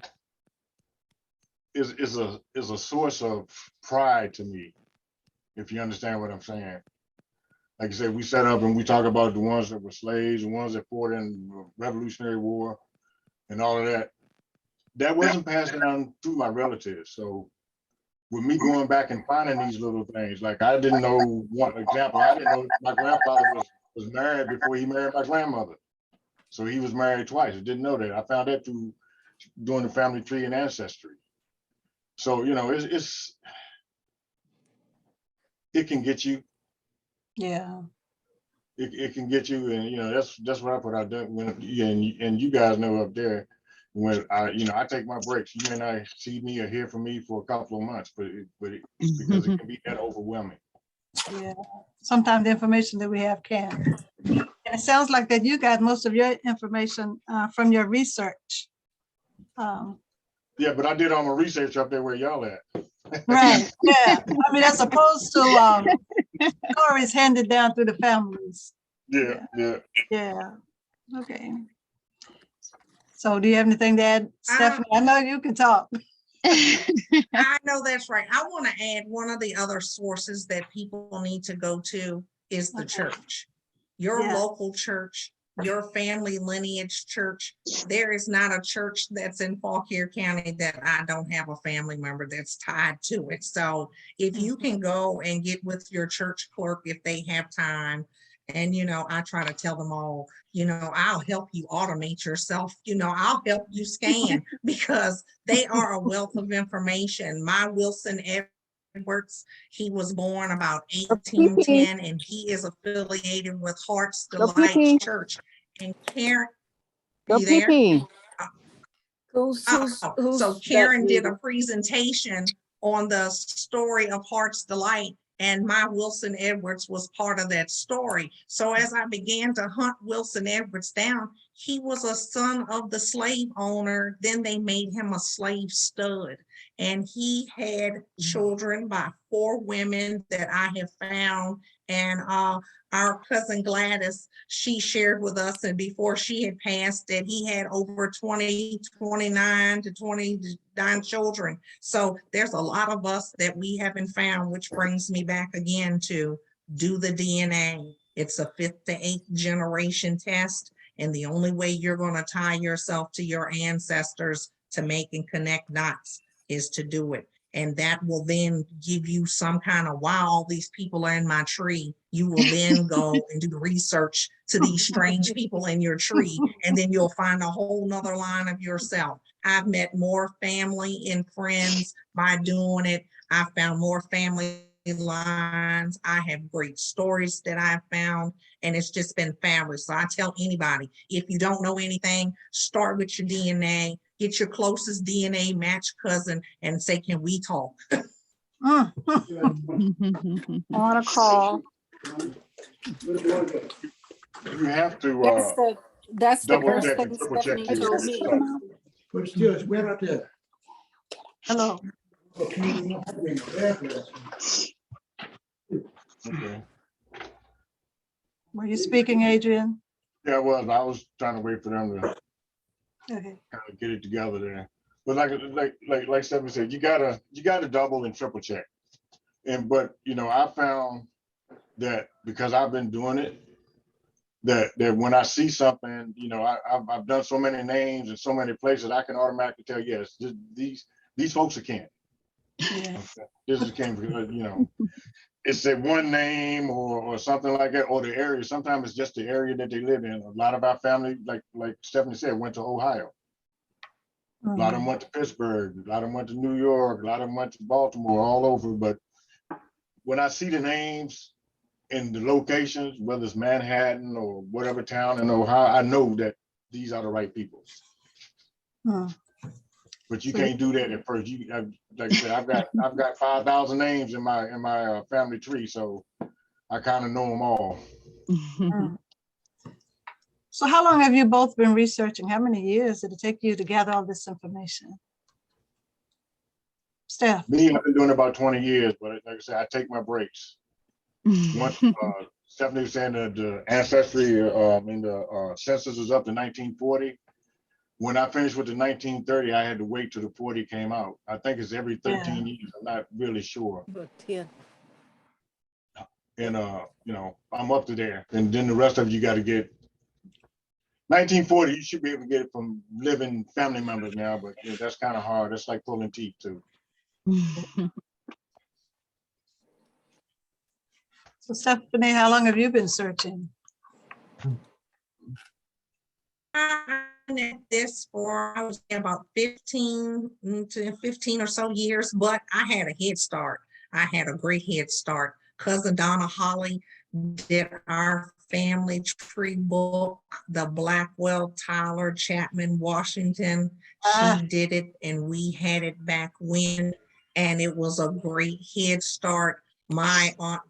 source of pride to me, if you understand what I'm saying. Like I said, we set up and we talk about the ones that were slaves, the ones that fought in the Revolutionary War and all of that. That wasn't passed down through my relatives. So with me going back and finding these little things, like I didn't know, one example, I didn't know my grandfather was married before he married my grandmother. So he was married twice. I didn't know that. I found that through doing the family tree and ancestry. So, you know, it can get you. Yeah. It can get you, and you know that's what I put out there. When and you guys know up there, when I take my breaks, you may not see me or hear from me for a couple of months, but because it can be that overwhelming. Yeah. Sometimes the information that we have can. And it sounds like that you got most of your information from your research. Yeah, but I did all my research up there where y'all at. Right. Yeah. I mean, as opposed to stories handed down through the families. Yeah. Yeah. Okay. So do you have anything to add, Stephanie? I know you can talk. I know that's right. I want to add one of the other sources that people need to go to is the church. Your local church, your family lineage church. There is not a church that's in Fauquier County that I don't have a family member that's tied to it. So if you can go and get with your church clerk if they have time, and I try to tell them all, I'll help you automate yourself, I'll help you scan because they are a wealth of information. My Wilson Edwards, he was born about 1810 and he is affiliated with Heart's Delight Church. And Karen, you there? So Karen did a presentation on the story of Heart's Delight, and my Wilson Edwards was part of that story. So as I began to hunt Wilson Edwards down, he was a son of the slave owner. Then they made him a slave stud. And he had children by 4 women that I have found. And our cousin Gladys, she shared with us, and before she had passed, that he had over 29 to 29 children. So there's a lot of us that we haven't found, which brings me back again to do the DNA. It's a 5th to 8th generation test. And the only way you're going to tie yourself to your ancestors to make and connect dots is to do it. And that will then give you some kind of, wow, all these people are in my tree. You will then go and do the research to these strange people in your tree, and then you'll find a whole nother line of yourself. I've met more family and friends by doing it. I found more family lines. I have great stories that I've found, and it's just been fabulous. So I tell anybody, if you don't know anything, start with your DNA, get your closest DNA match cousin and say, can we talk? Mm. On a call. You have to That's the double first check thing and triple check Stephanie told me. But still, it's way out there. Hello. Okay. Were you speaking, Adrian? Yeah, I was trying to wait for them to Okay. kind of get it together there. But like Stephanie said, you gotta double and triple check. But I found that because I've been doing it, that when I see something, I've done so many names and so many places, I can automatically tell, yes, these folks are kin. Yeah. Okay. This is kin because it's that one name or something like that, or the area. Sometimes it's just the area that they live in. A lot of our family, like Stephanie said, went to Ohio. A lot of them went to Pittsburgh, a lot of them went to New York, a lot of them went to Baltimore, all over. But when I see the names and the locations, whether it's Manhattan or whatever town in Ohio, I know that these are the right people. But you can't do that at first. Like I said, I've got 5,000 names in my family tree, so I kind of know them all. So how long have you both been researching? How many years did it take you to gather all this information? Steph? Me, I've been doing it about 20 years, but like I said, I take my breaks. Once Stephanie was saying that the ancestry in the census was up to 1940. When I finished with the 1930, I had to wait till the 40 came out. I think it's every 13 years. I'm not really sure. And I'm up to there. And then the rest of you got to get 1940. You should be able to get it from living family members now, but that's kind of hard. That's like pulling teeth too. So Stephanie, how long have you been searching? I at this for, I was about 15 or so years, but I had a head start. I had a great head start. Cousin Donna Holly did our family tree book, the Blackwell, Tyler, Chapman, Washington. She did it, and we had it back when, and it was a great head start. My aunt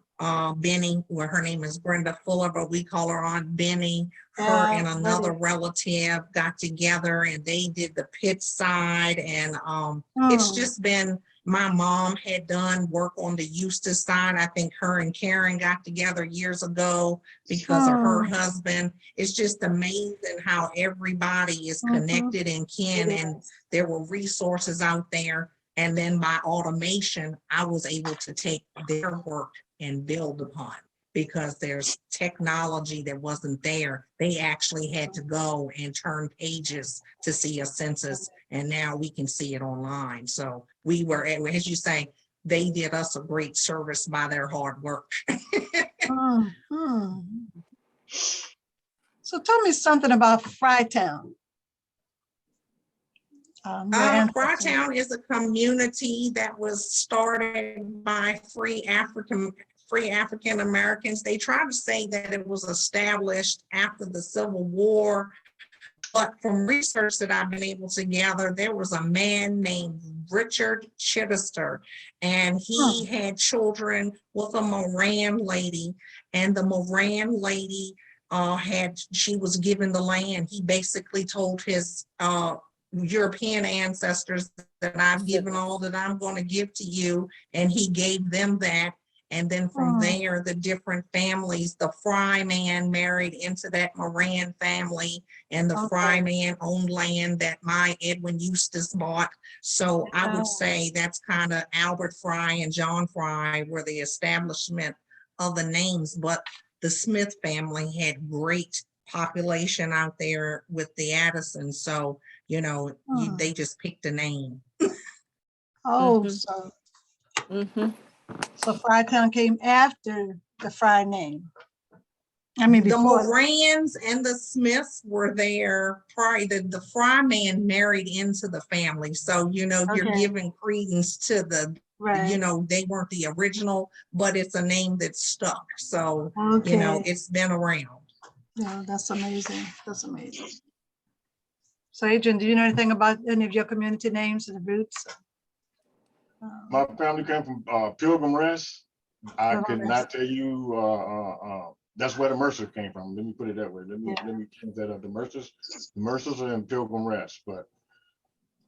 Benny, well, her name is Brenda Fuller, but we call her Aunt Benny. Her and another relative got together and they did the pit side, and it's just been, my mom had done work on the Eustis side. I think her and Karen got together years ago because of her husband. It's just amazing how everybody is connected and kin, and there were resources out there. And then by automation, I was able to take their work and build upon, because there's technology that wasn't there. They actually had to go and turn pages to see a census, and now we can see it online. So we were, as you say, they did us a great service by their hard work. So tell me something about Frytown. Frytown is a community that was started by free African Americans. They try to say that it was established after the Civil War, but from research that I've been able to gather, there was a man named Richard Chittister, and he had children with a Moran lady, and the Moran lady she was given the land. He basically told his European ancestors that I've given all that I'm going to give to you, and he gave them that. And then from there, the different families, the Fry man married into that Moran family, and the Fry man owned land that my Edwin Eustis bought. So I would say that's kind of Albert Fry and John Fry were the establishment of the names, but the Smith family had great population out there with the Addison. So, you know, they just picked a name. Oh, Mhm. so Fauquier County came after the Fry name. I mean, The before. Morans and the Smiths were there prior. The Fry man married into the family. So, you know, you're Okay. giving credence to the, Right. you know, they weren't the original, but it's a name that stuck. So, you know, Okay. it's been around. Yeah, that's amazing. That's amazing. So Adrian, do you know anything about any of your community names and roots? My family came from Pilgrim Rest. I Pilgrim could Rest. not tell you. That's where the Mercer came from. Let me put it that way. Let me change that up. The Mercers are in Pilgrim Rest, but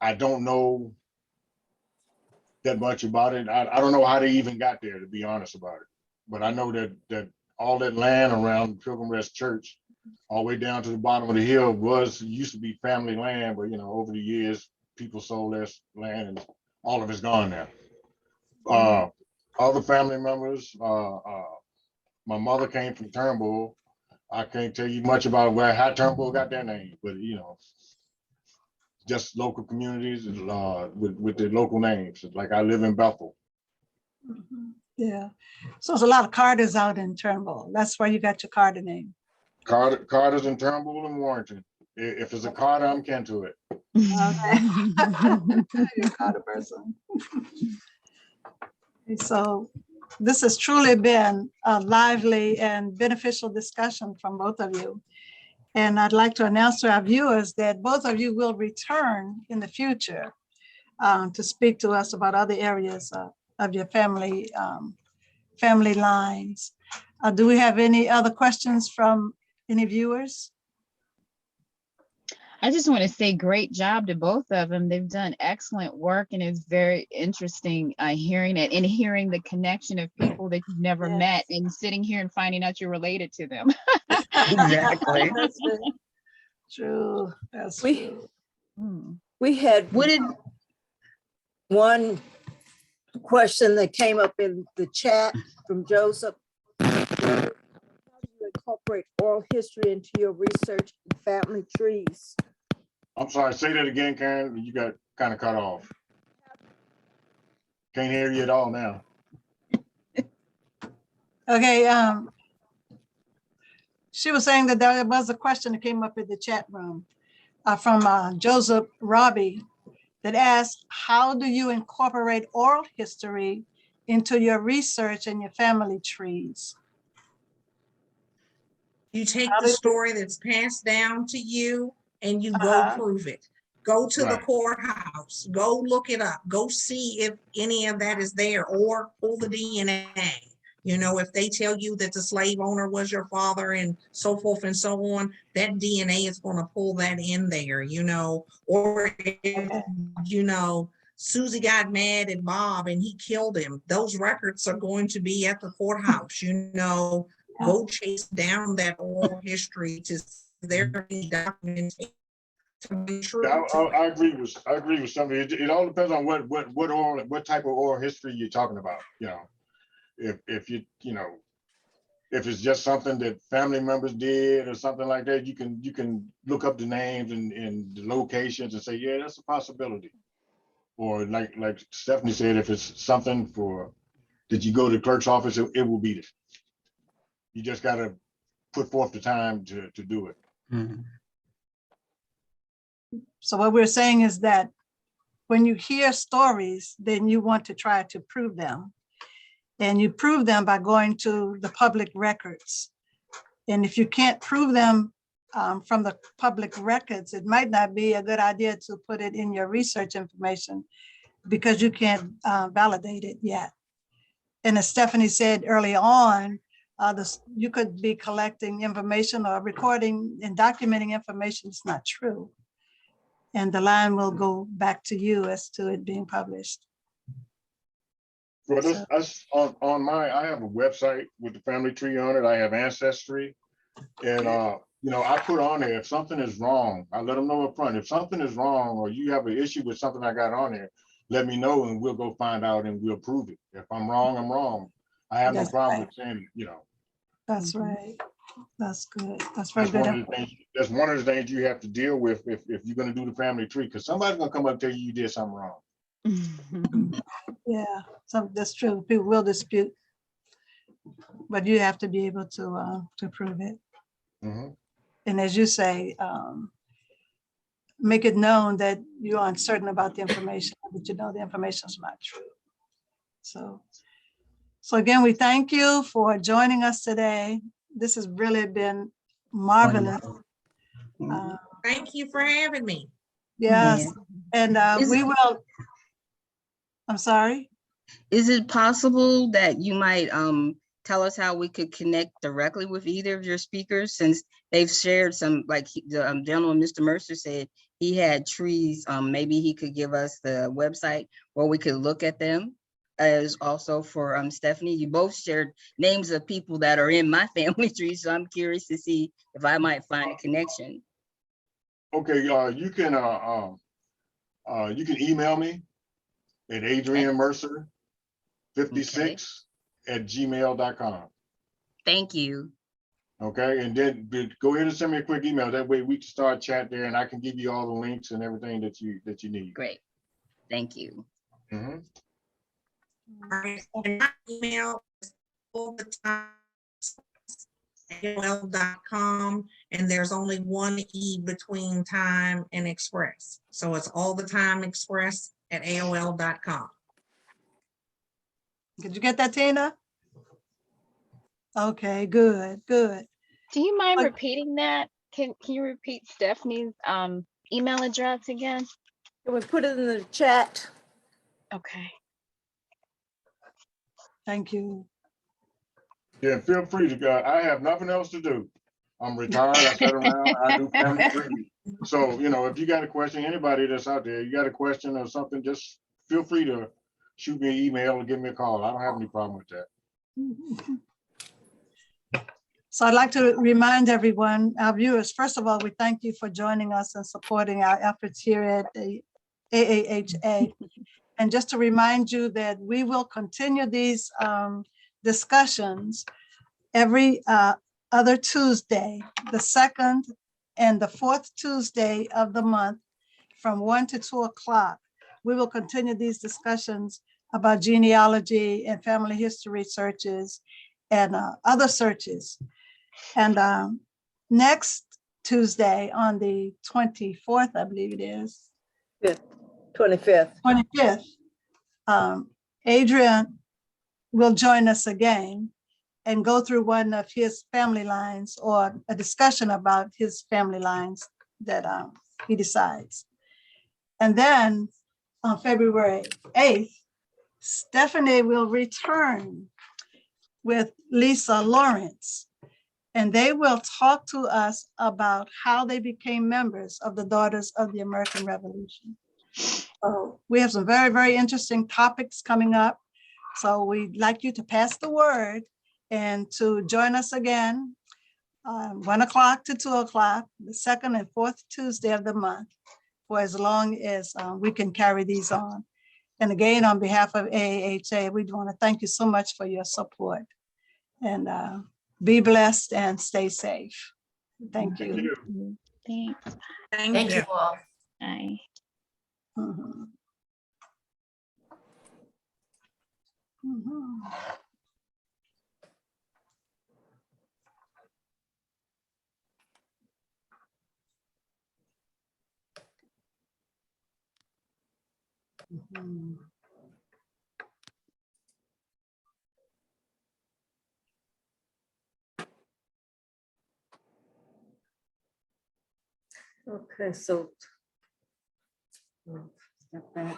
I don't know that much about it. I don't know how they even got there, to be honest about it. But I know that all that land around Pilgrim Rest Church, all the way down to the bottom of the hill, used to be family land, but you know, over the years, people sold their land and all of it's gone now. Other family members, my mother came from Turnbull. I can't tell you much about how Turnbull got their name, but you know, just local communities with the local names. Like I live in Bethel. Yeah. So there's a lot of Carters out in Turnbull. That's why you got your Carter name. Carter's in Turnbull and Warrenton. If it's a Carter, I'm kin to it. Okay. You're a Carter person. So this has truly been a lively and beneficial discussion from both of you. And I'd like to announce to our viewers that both of you will return in the future to speak to us about other areas of your family lines. Do we have any other questions from any viewers? I just want to say great job to both of them. They've done excellent work, and it's very interesting hearing it and hearing the connection of people that you've never met and sitting here and finding out you're related to them. Exactly. That's true. That's true. We had one question that came up in the chat from Joseph. How do you incorporate oral history into your research and family trees? I'm sorry, say that again, Karen. You got kind of cut off. Can't hear you at all now. Okay. She was saying that there was a question that came up in the chat room from Joseph Robbie that asked, how do you incorporate oral history into your research and your family trees? You take the story that's passed down to you and you go prove it. Go to the courthouse, go look it up, go see if any of that is there, or pull the DNA. You know, if they tell you that the slave owner was your father and so forth and so on, that DNA is going to pull that in there, you know. Or if, you know, Susie got mad at Bob and he killed him, those records are going to be at the courthouse, you know. Go chase down that oral history to their documentation. I agree with somebody. It all depends on what type of oral history you're talking about. You know, if if it's just something that family members did or something like that, you can look up the names and the locations and say, yeah, that's a possibility. Or like Stephanie said, if it's something that you go to the clerk's office, it will be there. You just got to put forth the time to do it. Mm-hmm. So what we're saying is that when you hear stories, then you want to try to prove them. And you prove them by going to the public records. And if you can't prove them from the public records, it might not be a good idea to put it in your research information because you can't validate it yet. And as Stephanie said early on, you could be collecting information or recording and documenting information that's not true. And the line will go back to you as to it being published. Well, I have a website with the family tree on it. I have Ancestry. And, you know, I put on there, if something is wrong, I let them know up front. If something is wrong or you have an issue with something I got on there, let me know and we'll go find out and we'll prove it. If I'm wrong, I'm wrong. I have no problem with saying, you know. That's right. That's good. That's very That's good. one of the things. That's one of the things you have to deal with if you're going to do the family tree, because somebody's going to come up and tell you did something wrong. Yeah, so that's true. People will dispute, but you have to be able to prove it. Mhm. And as you say, make it known that you are uncertain about the information, that you know the information is not true. So again, we thank you for joining us today. This has really been marvelous. Thank you for having me. Yes, and we will. I'm sorry. Is it possible that you might tell us how we could connect directly with either of your speakers, since they've shared some, like the gentleman, Mr. Mercer, said he had trees. Maybe he could give us the website where we could look at them. As also for Stephanie, you both shared names of people that are in my family tree, so I'm curious to see if I might find a connection. Okay, you can email me at Adrian Mercer 56 at gmail.com. Thank you. Okay, and then go ahead and send me a quick email. That way we can start chat there, and I can give you all the links and everything that you need. Great. Thank you. Mhm. My email is all the time AOL.com, and there's only one E between time and express. So it's all the time express at AOL.com. Did you get that, Tina? Okay, good. Do you mind Like- repeating that? Can you repeat Stephanie's email address again? Can we put it in the chat? Okay. Thank you. Yeah, feel free to go. I have nothing else to do. I'm retired. I sit around. I do family tree. So, if you got a question, anybody that's out there, you got a question or something, just feel free to shoot me an email or give me a call. I don't have any problem with that. So I'd like to remind everyone, our viewers, first of all, we thank you for joining us and supporting our efforts here at the AAHA. And just to remind you that we will continue these discussions every other Tuesday, the second and the fourth Tuesday of the month from 1 to 2 o'clock. We will continue these discussions about genealogy and family history searches and other searches. And next Tuesday on the 24th, I believe it is. 25th. 25th, Adrian will join us again and go through one of his family lines or a discussion about his family lines that he decides. And then on February 8th, Stephanie will return with Lisa Lawrence, and they will talk to us about how they became members of the Daughters of the American Revolution. So we have some very, very interesting topics coming up. So we'd like you to pass the word and to join us again, 1 o'clock to 2 o'clock, the second and fourth Tuesday of the month, for as long as we can carry these on. And again, on behalf of AAHA, we want to thank you so much for your support. And be blessed and stay safe. Thank you. Thanks. Thank you all. Bye. Mhm. Mhm. Mhm. Okay, so step back.